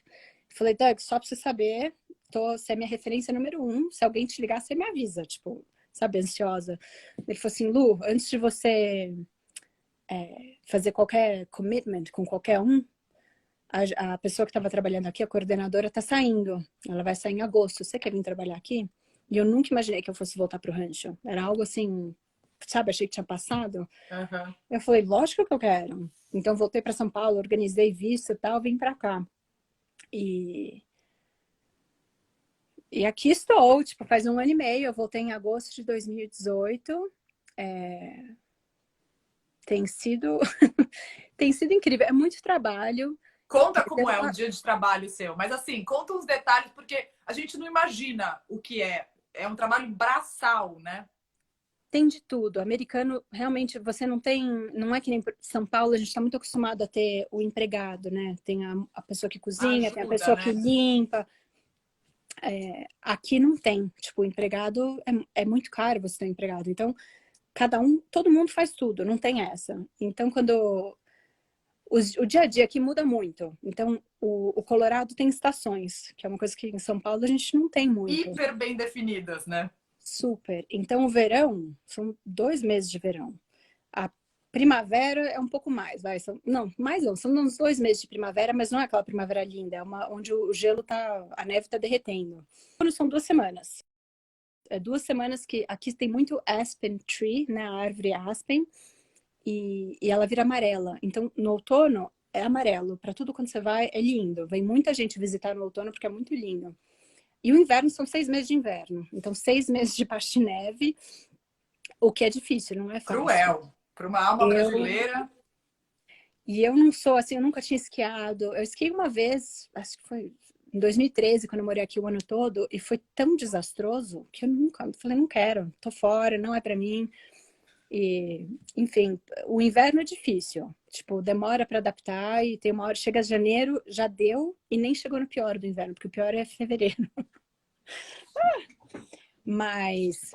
Falei, Doug, só para você saber, você é minha referência número 1. Se alguém te ligar, você me avisa. Tipo, sabe, ansiosa. Ele falou assim, Lu, antes de você fazer qualquer commitment com qualquer um, a pessoa que estava trabalhando aqui, a coordenadora, está saindo. Ela vai sair em agosto. Você quer vir trabalhar aqui? E eu nunca imaginei que eu fosse voltar pro rancho. Era algo assim, sabe? Achei que tinha passado. Uhum. Eu falei, lógico que eu quero. Então voltei para São Paulo, organizei visto e tal, vim para cá. E aqui estou, tipo, faz 1 ano e meio. Eu voltei em agosto de 2018. Tem sido tem sido incrível. É muito trabalho. Conta como é um dia de trabalho seu, mas assim, conta uns detalhes, porque a gente não imagina o que é. É um trabalho braçal, né? Tem de tudo. Americano, realmente, você não tem. Não é que nem São Paulo, a gente está muito acostumado a ter o empregado, né? Tem a pessoa que cozinha, tem a Ajuda, pessoa que né? limpa. Aqui não tem. Tipo, o empregado é muito caro você ter um empregado. Então, todo mundo faz tudo, não tem essa. Então, o dia a dia aqui muda muito. Então, o Colorado tem estações, que é uma coisa que em São Paulo a gente não tem muito. Hiper bem definidas, né? Super. Então, o verão, são 2 meses de verão. A primavera é um pouco mais, vai. Não, mais não, são uns 2 meses de primavera, mas não é aquela primavera linda, é onde o gelo a neve tá derretendo. São 2 semanas. É 2 semanas que aqui tem muito aspen tree, né? A árvore aspen, e ela vira amarela. Então, no outono é amarelo. Para tudo quando você vai, é lindo. Vem muita gente visitar no outono porque é muito lindo. E o inverno são 6 meses de inverno. Então, 6 meses de pasta de neve, o que é difícil, não é fácil. Cruel. Para uma alma Eu, brasileira. e eu não sou assim, eu nunca tinha esquiado. Eu esquiei uma vez, acho que foi em 2013, quando eu morei aqui o ano todo, e foi tão desastroso que eu nunca falei, não quero, tô fora, não é para mim. E, enfim, o inverno é difícil. Tipo, demora para adaptar e tem uma hora, chega janeiro, já deu e nem chegou no pior do inverno, porque o pior é fevereiro. Mas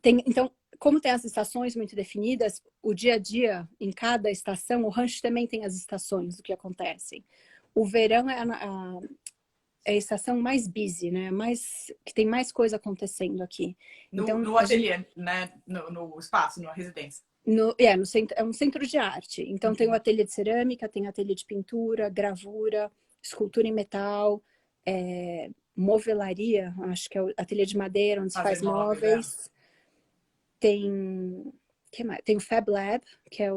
tem, então, como tem as estações muito definidas, o dia a dia em cada estação, o rancho também tem as estações do que acontece. O verão é a estação mais busy, né? Mais, que tem mais coisa acontecendo aqui. Então, No a gente ateliê, né? No espaço, na residência. no centro, é um centro de arte. Então, tem o Uhum. ateliê de cerâmica, tem ateliê de pintura, gravura, escultura em metal, movelaria, acho que é o ateliê de madeira, onde se Fazer faz móveis, é. móveis. Tem, que mais? Tem o Fab Lab, que é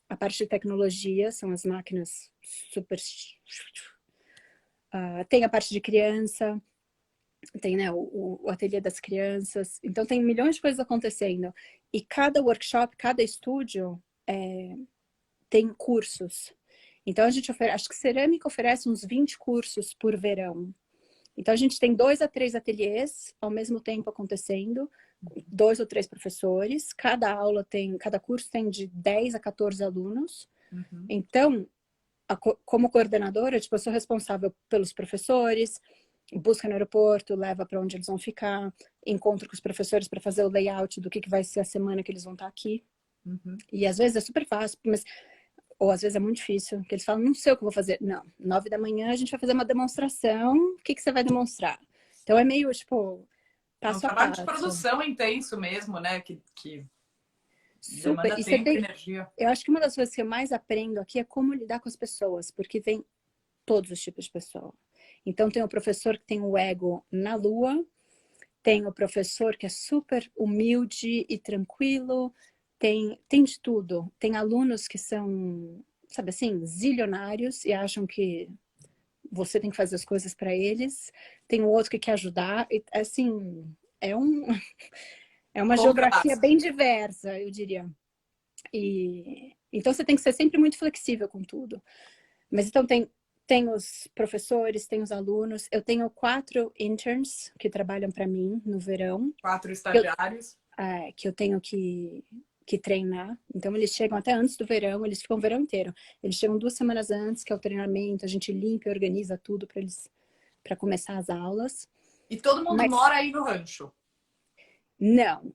a parte de tecnologia, são as máquinas super. Tem a parte de criança, tem, né, o ateliê das crianças. Então, tem milhões de coisas acontecendo. E cada workshop, cada estúdio tem cursos. Então, a gente oferece, acho que cerâmica oferece uns 20 cursos por verão. Então, a gente tem 2 a 3 ateliês ao mesmo tempo acontecendo, 2 ou 3 professores. Cada curso tem de 10 a 14 alunos. Uhum. Então, como coordenadora, tipo, eu sou responsável pelos professores, busca no aeroporto, leva para onde eles vão ficar, encontro com os professores para fazer o layout do que vai ser a semana que eles vão estar aqui. Uhum. E às vezes é super fácil, mas ou às vezes é muito difícil, que eles falam, não sei o que eu vou fazer. Não, 9 da manhã a gente vai fazer uma demonstração, o que você vai demonstrar? Então é meio, tipo, É um passo a trabalho de passo. produção intenso mesmo, né? Que Super. demanda E você tempo e tem, energia. eu acho que uma das coisas que eu mais aprendo aqui é como lidar com as pessoas, porque vem todos os tipos de pessoa. Então tem o professor que tem o ego na lua, tem o professor que é super humilde e tranquilo, tem de tudo. Tem alunos que são, sabe assim, zilionários e acham que você tem que fazer as coisas para eles. Tem o outro que quer ajudar. E, assim, é, um, é uma geografia Contraste. bem diversa, eu diria. E, então você tem que ser sempre muito flexível com tudo. Mas então tem os professores, tem os alunos. Eu tenho 4 interns que trabalham para mim no verão, 4 que eu, estagiários. que eu tenho que treinar. Então, eles chegam até antes do verão, eles ficam o verão inteiro. Eles chegam 2 semanas antes, que é o treinamento, a gente limpa e organiza tudo para começar as aulas. E todo mundo Mas mora aí no rancho. não,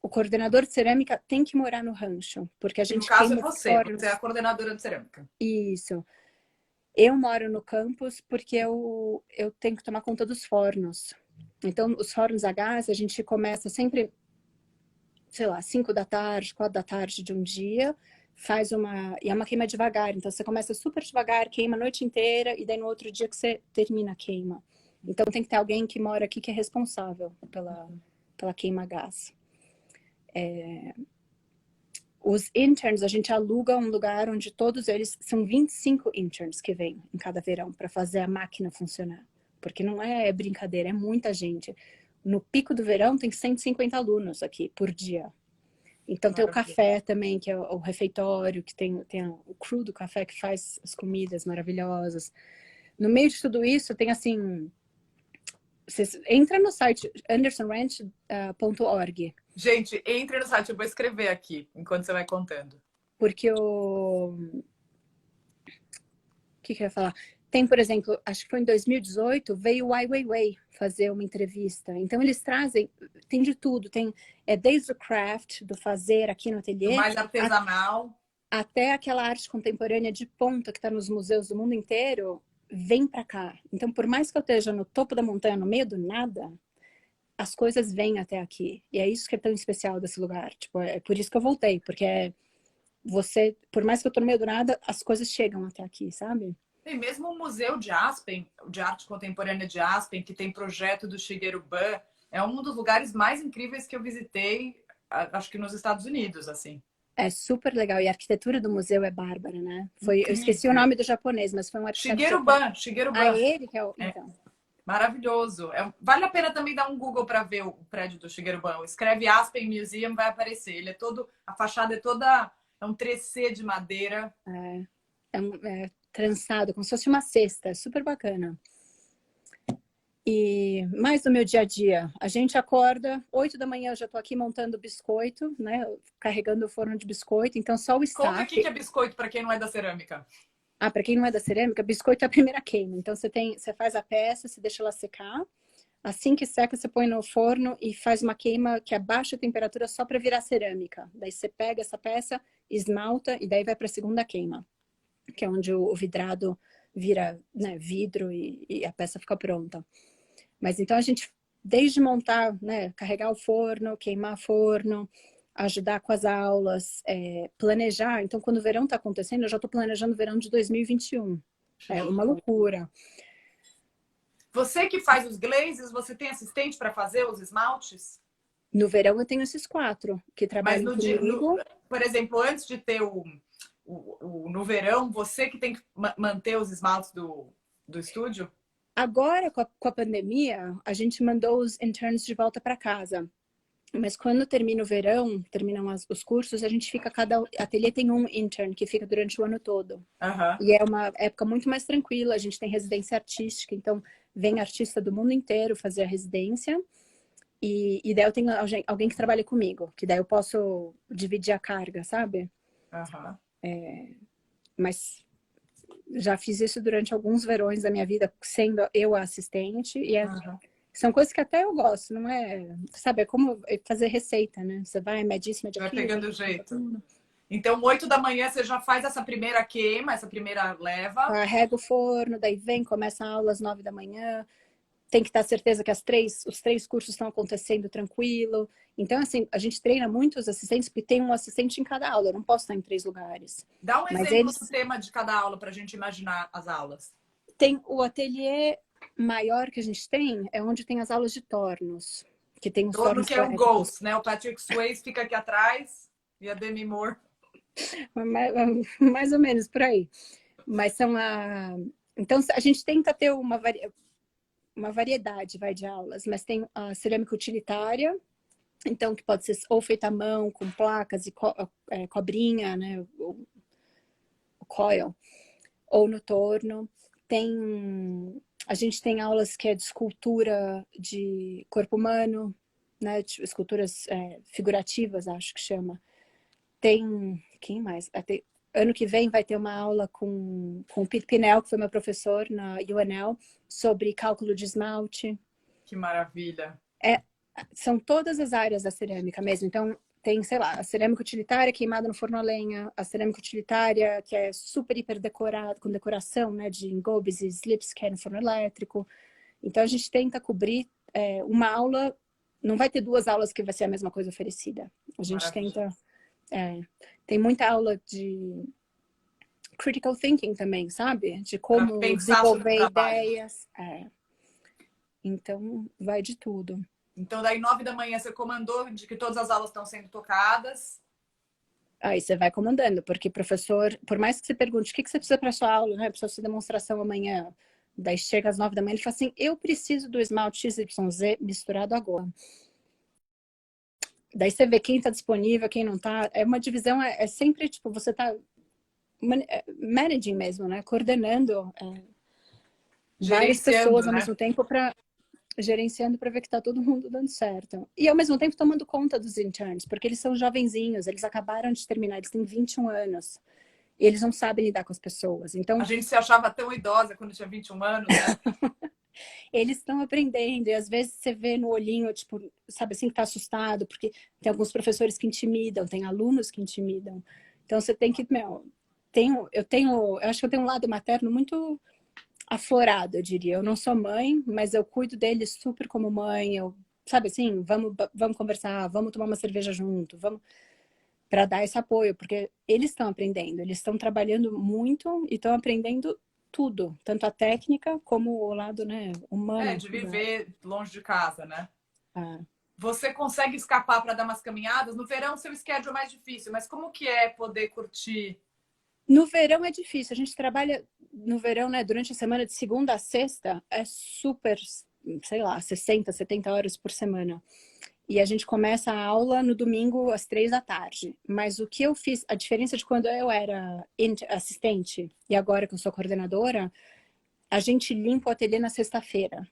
o coordenador de cerâmica tem que morar no rancho, porque a Que no gente caso é queima você. Você é a fornos. coordenadora de cerâmica. Isso. Eu moro no campus porque eu tenho que tomar conta dos fornos. Então, os fornos a gás, a gente começa sempre, sei lá, 5 da tarde, 4 da tarde de um dia, faz uma. E é uma queima devagar. Então, você começa super devagar, queima a noite inteira, e daí no outro dia que você termina a queima. Então, tem que ter alguém que mora aqui que é responsável pela queima a gás. Os interns, a gente aluga um lugar onde todos eles, são 25 interns que vêm em cada verão para fazer a máquina funcionar. Porque não é brincadeira, é muita gente. No pico do verão tem 150 alunos aqui por dia. Então tem o Maravilha. café também, que é o refeitório, que tem o crew do café que faz as comidas maravilhosas. No meio de tudo isso tem assim, você entra no site andersonranch.org, Gente, entre no site, eu vou escrever aqui enquanto você vai contando. porque que eu ia falar? Tem, por exemplo, acho que foi em 2018, veio o Ai Weiwei fazer uma entrevista. Então eles trazem, tem de tudo, tem desde o craft, do fazer aqui no Do ateliê, mais artesanal. até aquela arte contemporânea de ponta que está nos museus do mundo inteiro, vem para cá. Então, por mais que eu esteja no topo da montanha, no meio do nada, as coisas vêm até aqui. E é isso que é tão especial desse lugar. Tipo, é por isso que eu voltei, porque você, por mais que eu estou no meio do nada, as coisas chegam até aqui, sabe? E mesmo o Museu de Aspen, de Arte Contemporânea de Aspen, que tem projeto do Shigeru Ban, é um dos lugares mais incríveis que eu visitei, acho que nos Estados Unidos, assim. É super legal. E a arquitetura do museu é bárbara, né? Eu esqueci o Incrível. nome do japonês, mas foi um arquiteto Shigeru japonês. Ban, Shigeru Ah, Ban. ele que é o. É Então. maravilhoso. Vale a pena também dar um Google para ver o prédio do Shigeru Ban. Escreve Aspen Museum, vai aparecer. A fachada é toda, é um tricê de madeira. É, trançado, como se fosse uma cesta, super bacana. E mais no meu dia a dia, a gente acorda, 8 da manhã eu já tô aqui montando biscoito, né? Carregando o forno de biscoito, então só o Conta o staff. que é biscoito para quem não é da cerâmica. Ah, para quem não é da cerâmica, biscoito é a primeira queima. Então você faz a peça, você deixa ela secar. Assim que seca, você põe no forno e faz uma queima que abaixa a temperatura só para virar cerâmica. Daí você pega essa peça, esmalta e daí vai para a segunda queima, que é onde o vidrado vira, né, vidro e a peça fica pronta. Mas então a gente, desde montar, né, carregar o forno, queimar forno, ajudar com as aulas, planejar. Então, quando o verão está acontecendo, eu já estou planejando o verão de 2021. É uma loucura. Você que faz os glazes, você tem assistente para fazer os esmaltes? No verão eu tenho esses 4 que Mas trabalham comigo. por exemplo, antes de ter no verão, você que tem que manter os esmaltes do estúdio? Agora, com a pandemia, a gente mandou os interns de volta para casa. Mas quando termina o verão, terminam os cursos, a gente fica, cada ateliê tem um intern que fica durante o ano todo. Uhum. E é uma época muito mais tranquila, a gente tem residência artística, então vem artista do mundo inteiro fazer a residência. E daí eu tenho alguém que trabalha comigo, que daí eu posso dividir a carga, sabe? Uhum. Mas já fiz isso durante alguns verões da minha vida, sendo eu a assistente. E são coisas que até eu gosto, não é? Sabe, é como fazer receita, né? Você vai, mede isso, mede Vai aquilo. pegando o jeito. Então, 8 da manhã você já faz essa primeira queima, essa primeira leva. Carrega o forno, daí vem, começa a aula às 9 da manhã. Tem que estar certeza que os 3 cursos estão acontecendo tranquilo. Então, assim, a gente treina muitos assistentes, porque tem um assistente em cada aula. Eu não posso estar em 3 lugares. Dá um Mas exemplo do tema de cada aula para a gente imaginar as aulas. Tem o ateliê maior que a gente tem, é onde tem as aulas de tornos. Que tem os Torno tornos que é o Ghost, né? O Patrick Swayze fica aqui atrás e a Demi Moore. Mais ou menos por aí. Mas são a... Então, a gente tenta ter uma variedade, de aulas, mas tem a cerâmica utilitária, então que pode ser ou feita à mão, com placas e cobrinha, né, o coil, ou no torno. A gente tem aulas que é de escultura de corpo humano, né, de esculturas figurativas, acho que chama. Tem, quem mais? Ano que vem vai ter uma aula com o Pete Pinel, que foi meu professor na UNL, sobre cálculo de esmalte. Que maravilha. São todas as áreas da cerâmica mesmo. Então, tem, sei lá, a cerâmica utilitária queimada no forno a lenha, a cerâmica utilitária que é super, hiper decorada, com decoração, né, de engobes e slips, que é no forno elétrico. Então, a gente tenta cobrir uma aula, não vai ter 2 aulas que vai ser a mesma coisa oferecida. A gente tenta... tem muita aula de critical thinking também, sabe? De como desenvolver ideias. Então, vai de tudo. Então, daí 9 da manhã você comandou de que todas as aulas estão sendo tocadas. Aí você vai comandando, porque professor, por mais que você pergunte o que você precisa para sua aula, né? Precisa fazer demonstração amanhã. Daí chega às 9 da manhã, ele fala assim, eu preciso do esmalte XYZ misturado agora. Daí você vê quem está disponível, quem não está. É uma divisão, é sempre, tipo, você está managing mesmo, né? Coordenando várias pessoas ao mesmo tempo gerenciando para ver que está todo mundo dando certo. E ao mesmo tempo tomando conta dos interns, porque eles são jovenzinhos, eles acabaram de terminar, eles têm 21 anos. E eles não sabem lidar com as pessoas. Então, a gente se achava tão idosa quando tinha 21 anos, né? Eles estão aprendendo, e às vezes você vê no olhinho, tipo, sabe assim, que tá assustado, porque tem alguns professores que intimidam, tem alunos que intimidam. Então você tem que, eu acho que eu tenho um lado materno muito aflorado, eu diria. Eu não sou mãe, mas eu cuido deles super como mãe, sabe assim, vamos conversar, vamos tomar uma cerveja junto, vamos para dar esse apoio, porque eles estão aprendendo, eles estão trabalhando muito e estão aprendendo tudo, tanto a técnica como o lado, né, humano. De viver longe de casa, né? Ah. Você consegue escapar para dar umas caminhadas? No verão, seu schedule é mais difícil, mas como que é poder curtir? No verão é difícil. A gente trabalha no verão, né, durante a semana de segunda a sexta, é super, sei lá, 60, 70 horas por semana. E a gente começa a aula no domingo às 3 da tarde. Mas o que eu fiz, a diferença de quando eu era assistente e agora que eu sou coordenadora, a gente limpa o ateliê na sexta-feira.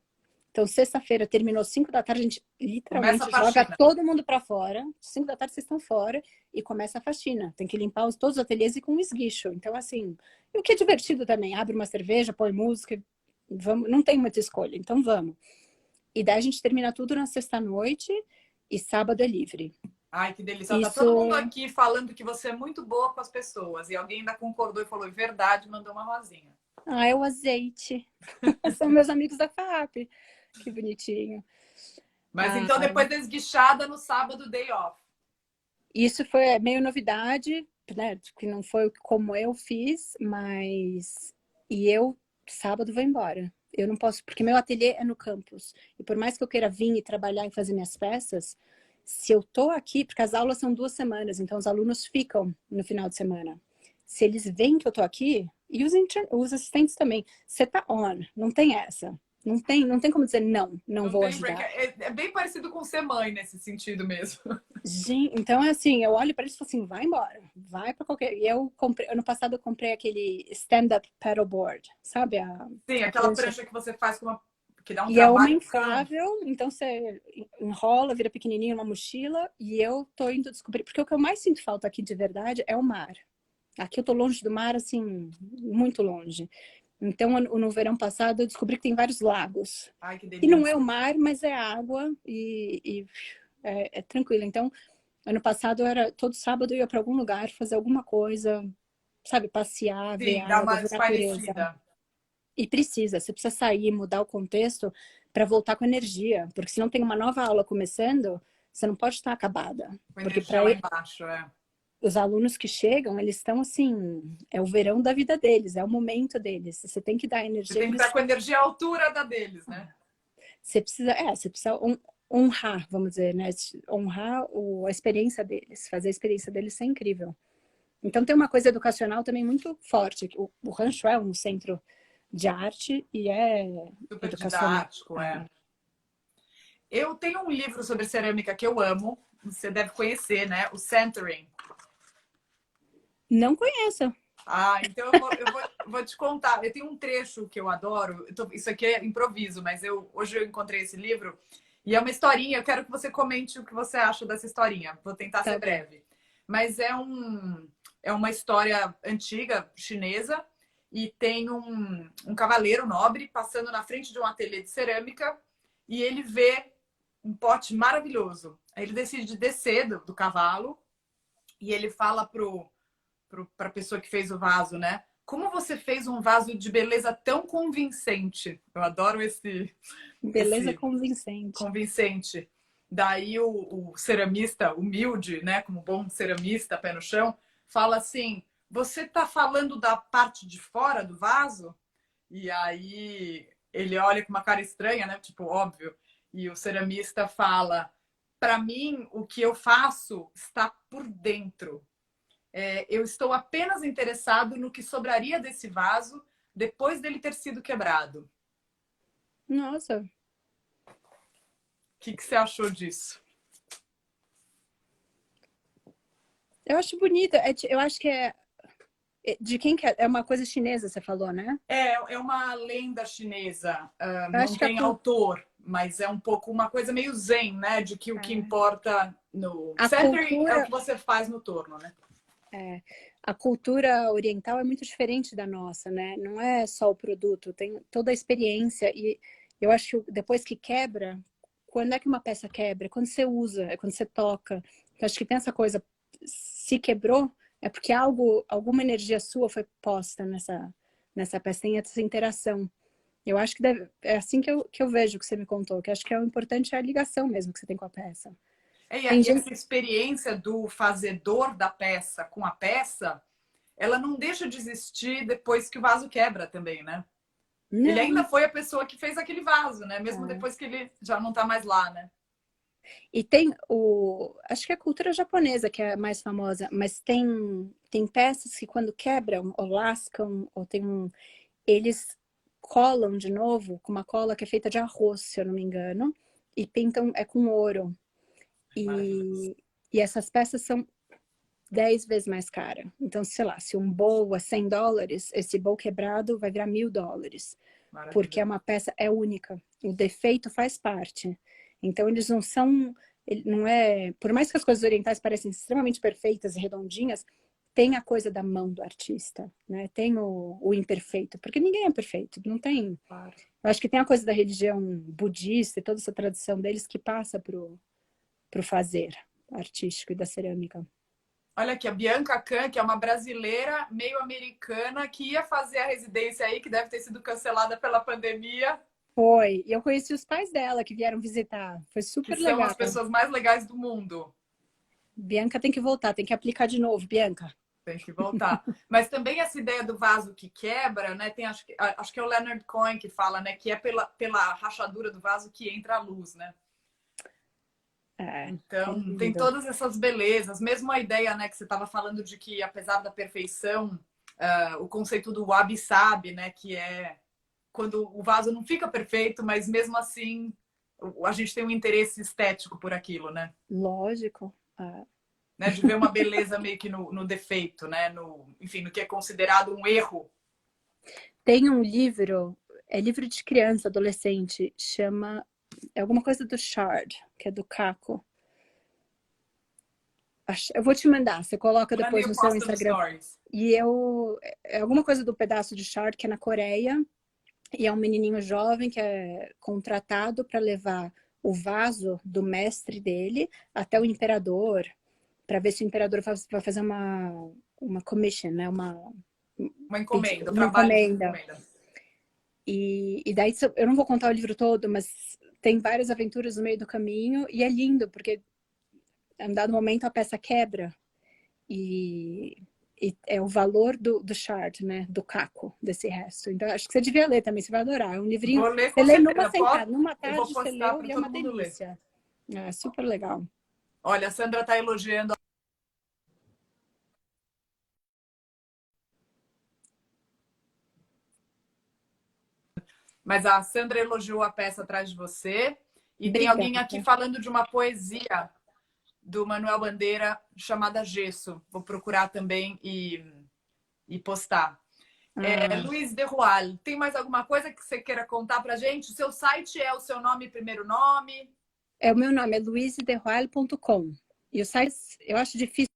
Então, sexta-feira terminou 5 da tarde, a gente Começa a literalmente joga faxina. todo mundo para fora. 5 da tarde vocês estão fora e começa a faxina. Tem que limpar todos os ateliês e com um esguicho. Então, assim, o que é divertido também, abre uma cerveja, põe música, vamos, não tem muita escolha, então vamos. E daí a gente termina tudo na sexta-noite e sábado é livre. Ai, que delícia. Tá todo mundo Isso, aqui falando que você é muito boa com as pessoas. E alguém ainda concordou e falou, é verdade, mandou uma rosinha. é o azeite. São meus amigos da FAP. Que bonitinho. Mas então, depois da esguichada, no sábado, day off. Isso foi meio novidade, né? Que não foi como eu fiz, mas... E eu, sábado, vou embora. Eu não posso, porque meu ateliê é no campus. E por mais que eu queira vir e trabalhar e fazer minhas peças, se eu tô aqui, porque as aulas são 2 semanas, então os alunos ficam no final de semana. Se eles veem que eu tô aqui, e os assistentes também, você tá on, não tem essa. Não tem como dizer não, não Não vou tem break. ajudar. É bem parecido com ser mãe nesse sentido mesmo. Gente, então é assim, eu olho para eles e falo assim, vai embora, vai para qualquer... E eu comprei, ano passado eu comprei aquele stand-up paddleboard, sabe? Sim, A aquela prancha. prancha que você faz com uma... que dá um E é uma trabalho cão. inflável, então você enrola, vira pequenininho numa mochila e eu tô indo descobrir, porque o que eu mais sinto falta aqui de verdade é o mar. Aqui eu tô longe do mar, assim, muito longe. Então, no verão passado, eu descobri que tem vários lagos. Ai, que E não é o delícia. mar, mas é água e é tranquilo. Então, ano passado, era todo sábado eu ia para algum lugar fazer alguma coisa, sabe? Passear, ver Sim, dá água, uma ver natureza. espairecida. E precisa, você precisa sair, mudar o contexto para voltar com energia. Porque se não tem uma nova aula começando, você não pode estar acabada. Com Porque energia para lá embaixo, é. os alunos que chegam, eles estão assim, é o verão da vida deles, é o momento deles. Você tem que dar Você energia tem que que estar eles... com energia à altura da deles, né? Você precisa honrar, vamos dizer, né? Honrar a experiência deles, fazer a experiência deles ser incrível. Então tem uma coisa educacional também muito forte. O Rancho é um centro de arte e é Super educacional. didático, é. Eu tenho um livro sobre cerâmica que eu amo. Você deve conhecer, né? O Centering. Não conheço. Ah, então vou te contar. Eu tenho um trecho que eu adoro. Isso aqui é improviso, mas hoje eu encontrei esse livro e é uma historinha. Eu quero que você comente o que você acha dessa historinha. Vou tentar Tá ser bom. breve. Mas é uma história antiga, chinesa, e tem um cavaleiro nobre passando na frente de um ateliê de cerâmica e ele vê um pote maravilhoso. Aí ele decide descer do cavalo e ele fala para a pessoa que fez o vaso, né? Como você fez um vaso de beleza tão convincente? Eu adoro Beleza esse convincente. convincente. Daí o ceramista, humilde, né? Como bom ceramista, pé no chão, fala assim: você tá falando da parte de fora do vaso? E aí ele olha com uma cara estranha, né? Tipo, óbvio. E o ceramista fala: para mim, o que eu faço está por dentro. Eu estou apenas interessado no que sobraria desse vaso depois dele ter sido quebrado. Nossa, O que você achou disso? eu acho bonita. Eu acho que de quem que é? É uma coisa chinesa, você falou, né? É uma lenda chinesa. Eu Não acho que tem autor, mas é um pouco uma coisa meio zen, né? De que o que importa no a centering é o que cultura, você faz no torno, né? a cultura oriental é muito diferente da nossa, né? Não é só o produto, tem toda a experiência. E eu acho que depois que quebra, quando é que uma peça quebra? Quando você usa, é quando você toca. Então, acho que tem essa coisa, se quebrou, é porque alguma energia sua foi posta nessa peça, tem essa interação. Eu acho que é assim que eu vejo que você me contou, que acho que o importante é a ligação mesmo que você tem com a peça. Tem E gente... essa experiência do fazedor da peça com a peça, ela não deixa de existir depois que o vaso quebra também, né? Ele ainda Não. foi a pessoa que fez aquele vaso, né? Mesmo É. depois que ele já não tá mais lá, né? E tem acho que é a cultura japonesa que é a mais famosa, mas tem peças que quando quebram ou lascam, ou eles colam de novo com uma cola que é feita de arroz, se eu não me engano, e pintam com ouro. Maravilhoso. E essas peças são 10 vezes mais caras. Então, sei lá, se um bowl é $100, esse bowl quebrado vai virar $1.000. Porque é Maravilhoso. uma peça é única. O defeito faz parte. Então, eles não são... Não é, por mais que as coisas orientais parecem extremamente perfeitas e redondinhas, tem a coisa da mão do artista, né? Tem o imperfeito, porque ninguém é perfeito, não tem. Claro. Eu acho que tem a coisa da religião budista e toda essa tradição deles que passa pro fazer artístico e da cerâmica. Olha aqui, a Bianca Kahn, que é uma brasileira meio americana, que ia fazer a residência aí, que deve ter sido cancelada pela pandemia, Foi, e eu conheci os pais dela que vieram visitar, foi que super são legal. as pessoas mais legais do mundo. Bianca tem que voltar, tem que aplicar de novo, Bianca. Tem que voltar. Mas também essa ideia do vaso que quebra, né? Tem, acho que é o Leonard Cohen que fala, né? Que é pela rachadura do vaso que entra a luz, né? É Então, tem lindo. todas essas belezas. Mesmo a ideia, né, que você estava falando de que, apesar da perfeição, o conceito do wabi-sabi, né? Que é quando o vaso não fica perfeito, mas mesmo assim a gente tem um interesse estético por aquilo, né? Lógico. É. Né? De ver uma beleza meio que no defeito, né? Enfim, no que é considerado um erro. Tem um livro, é livro de criança, adolescente, chama... É alguma coisa do Shard, que é do Caco. Eu vou te mandar, você coloca Manda e depois eu no seu posto no Instagram. Stories. E é alguma coisa do pedaço de Shard, que é na Coreia, e é um menininho jovem que é contratado para levar o vaso do mestre dele até o imperador, para ver se o imperador vai fazer uma commission, né? Uma encomenda, o Uma trabalho de encomenda. encomenda. E daí, eu não vou contar o livro todo, mas tem várias aventuras no meio do caminho, e é lindo, porque em um dado momento a peça quebra, e é o valor do shard, né? Do caco, desse resto. Então, acho que você devia ler também, você vai adorar. É um livrinho, Vou ler você com lê numa certeza. sentada, numa Eu vou tarde você postar leu para e é todo uma mundo ler. delícia. É super legal. Olha, a Sandra está elogiando. Mas a Sandra elogiou a peça atrás de você. E tem Obrigada. alguém aqui falando de uma poesia do Manuel Bandeira chamada Gesso. Vou procurar também e postar. Luiz de Roal, tem mais alguma coisa que você queira contar pra gente? O seu site é o seu nome e primeiro nome? O meu nome é luizederroal.com. E o site, eu acho difícil.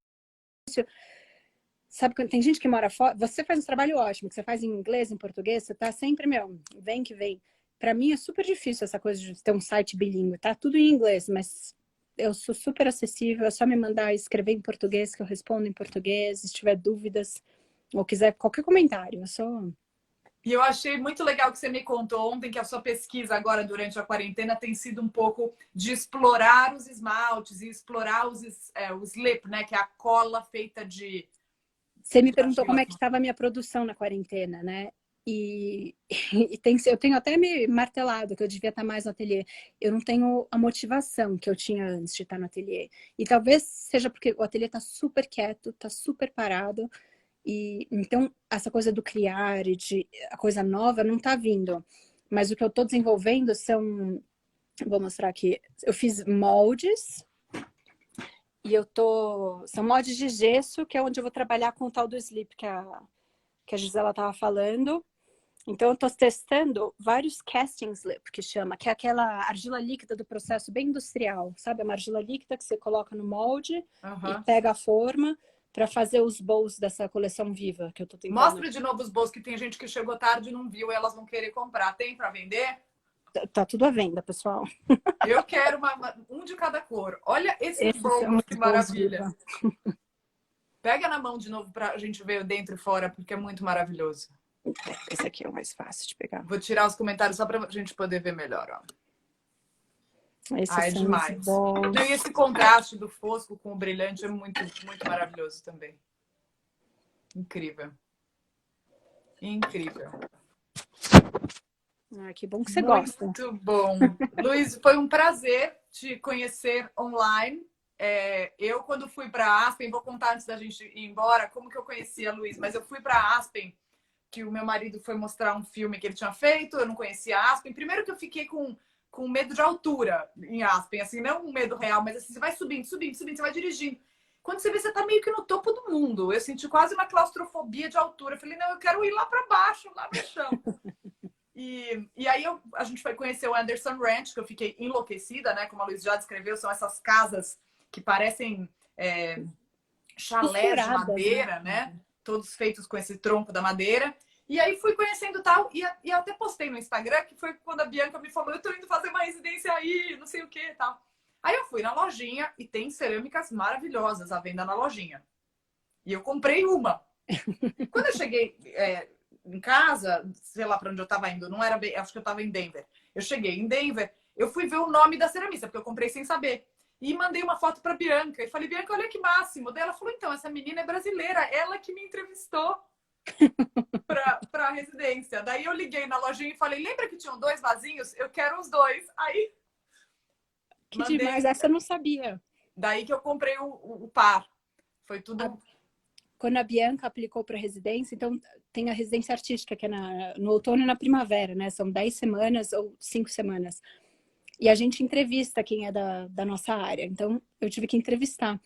Sabe quando tem gente que mora fora? Você faz um trabalho ótimo, que você faz em inglês, em português, você tá sempre, vem que vem. Para mim é super difícil essa coisa de ter um site bilíngue, tá tudo em inglês, mas eu sou super acessível, é só me mandar escrever em português que eu respondo em português, se tiver dúvidas ou quiser qualquer comentário, eu sou... E eu achei muito legal que você me contou ontem que a sua pesquisa agora durante a quarentena tem sido um pouco de explorar os esmaltes e explorar o slip, né? Que é a cola feita de Você me perguntou como argila. é que estava a minha produção na quarentena, né? E, eu tenho até me martelado que eu devia estar mais no ateliê. Eu não tenho a motivação que eu tinha antes de estar no ateliê. E talvez seja porque o ateliê está super quieto, está super parado. E então essa coisa do criar e de a coisa nova não está vindo. Mas o que eu estou desenvolvendo são, vou mostrar aqui. Eu fiz moldes. E são moldes de gesso, que é onde eu vou trabalhar com o tal do slip que a Gisela estava falando. Então, eu estou testando vários casting slip, que chama, que é aquela argila líquida do processo bem industrial, sabe? É uma argila líquida que você coloca no molde e pega a forma para fazer os bowls dessa coleção viva que eu estou tentando. Mostra de novo os bowls, que tem gente que chegou tarde e não viu e elas vão querer comprar. Tem para vender? Tá tudo à venda, pessoal. Eu quero um de cada cor. Olha esses bowls, que maravilha. Pega na mão de novo para a gente ver dentro e fora, porque é muito maravilhoso. Esse aqui é o mais fácil de pegar. Vou tirar os comentários só para a gente poder ver melhor. Ó. É demais. E esse contraste do fosco com o brilhante é muito, muito maravilhoso também. Incrível. Incrível. Que bom que você gosta. Muito bom. Luiz, foi um prazer te conhecer online. Eu, quando fui para Aspen, vou contar antes da gente ir embora como que eu conheci a Luiz, mas eu fui para Aspen, que o meu marido foi mostrar um filme que ele tinha feito, eu não conhecia Aspen. Primeiro que eu fiquei com com medo de altura, em Aspen, assim, não um medo real, mas assim, você vai subindo, subindo, subindo, você vai dirigindo. Quando você vê, você tá meio que no topo do mundo. Eu senti quase uma claustrofobia de altura. Eu falei, não, eu quero ir lá para baixo, lá no chão. E aí a gente foi conhecer o Anderson Ranch, que eu fiquei enlouquecida, né? Como a Luiz já descreveu, são essas casas que parecem chalés de madeira, né? Todos feitos com esse tronco da madeira. E aí fui conhecendo tal, e eu até postei no Instagram, que foi quando a Bianca me falou, eu tô indo fazer uma residência aí, não sei o que e tal. Aí eu fui na lojinha e tem cerâmicas maravilhosas à venda na lojinha. E eu comprei uma. Quando eu cheguei em casa, sei lá para onde eu tava indo, não era bem, acho que eu tava em Denver. Eu cheguei em Denver, eu fui ver o nome da ceramista, porque eu comprei sem saber. E mandei uma foto para Bianca e falei, Bianca, olha que máximo. Daí ela falou, então, essa menina é brasileira, ela que me entrevistou para a residência. Daí eu liguei na lojinha e falei, lembra que tinham 2 vasinhos? Eu quero os 2. Aí que mandei... demais, essa eu não sabia. Daí que eu comprei o par. Foi tudo... Quando a Bianca aplicou para a residência, então tem a residência artística, que é no outono e na primavera, né? São 10 semanas ou 5 semanas. E a gente entrevista quem é da nossa área. Então, eu tive que entrevistar.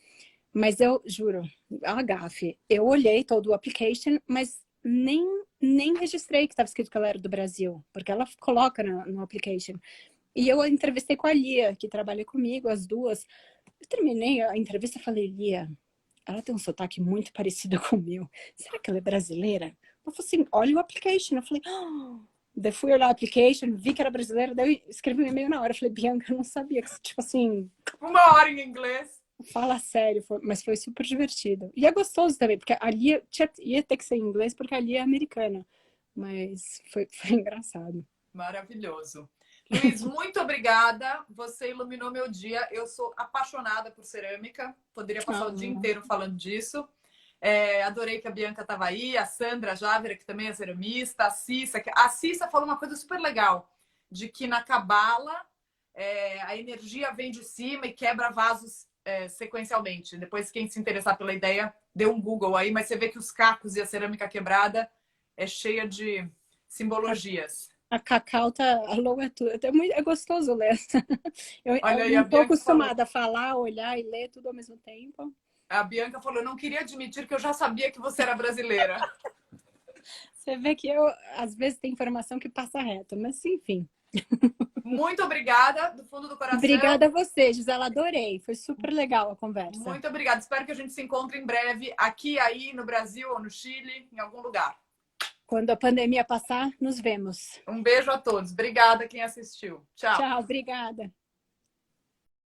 Mas eu, juro, a gafe, eu olhei todo o application, mas nem registrei que estava escrito que ela era do Brasil, porque ela coloca no application. E eu entrevistei com a Lia, que trabalha comigo, as duas. Eu terminei a entrevista e falei, Lia, ela tem um sotaque muito parecido com o meu. Será que ela é brasileira? Ela falou assim, olha o application. Eu falei, daí fui olhar o application, vi que era brasileira, daí eu escrevi um e-mail na hora. Eu falei, Bianca, eu não sabia que, tipo assim... 1 hora em inglês. Fala sério, mas foi super divertido. E é gostoso também, porque a Lia ia ter que ser em inglês, porque a Lia é americana. Mas foi engraçado. Maravilhoso. Luiz, muito obrigada. Você iluminou meu dia. Eu sou apaixonada por cerâmica. Poderia passar o dia inteiro falando disso. Adorei que a Bianca estava aí, a Sandra Jávera, que também é ceramista, a Cissa. A Cissa falou uma coisa super legal, de que na Cabala a energia vem de cima e quebra vasos sequencialmente. Depois, quem se interessar pela ideia, dê um Google aí, mas você vê que os cacos e a cerâmica quebrada é cheia de simbologias. A Cacau tá... A Lou é tudo. É gostoso ler. Eu aí, não tô acostumada a falar, olhar e ler tudo ao mesmo tempo. A Bianca falou, eu não queria admitir que eu já sabia que você era brasileira. Você vê que eu, às vezes, tem informação que passa reto, mas enfim. Muito obrigada, do fundo do coração. Obrigada a você, Gisela, adorei. Foi super legal a conversa. Muito obrigada. Espero que a gente se encontre em breve, aqui, aí, no Brasil ou no Chile, em algum lugar. Quando a pandemia passar, nos vemos. Um beijo a todos. Obrigada quem assistiu. Tchau. Tchau, obrigada.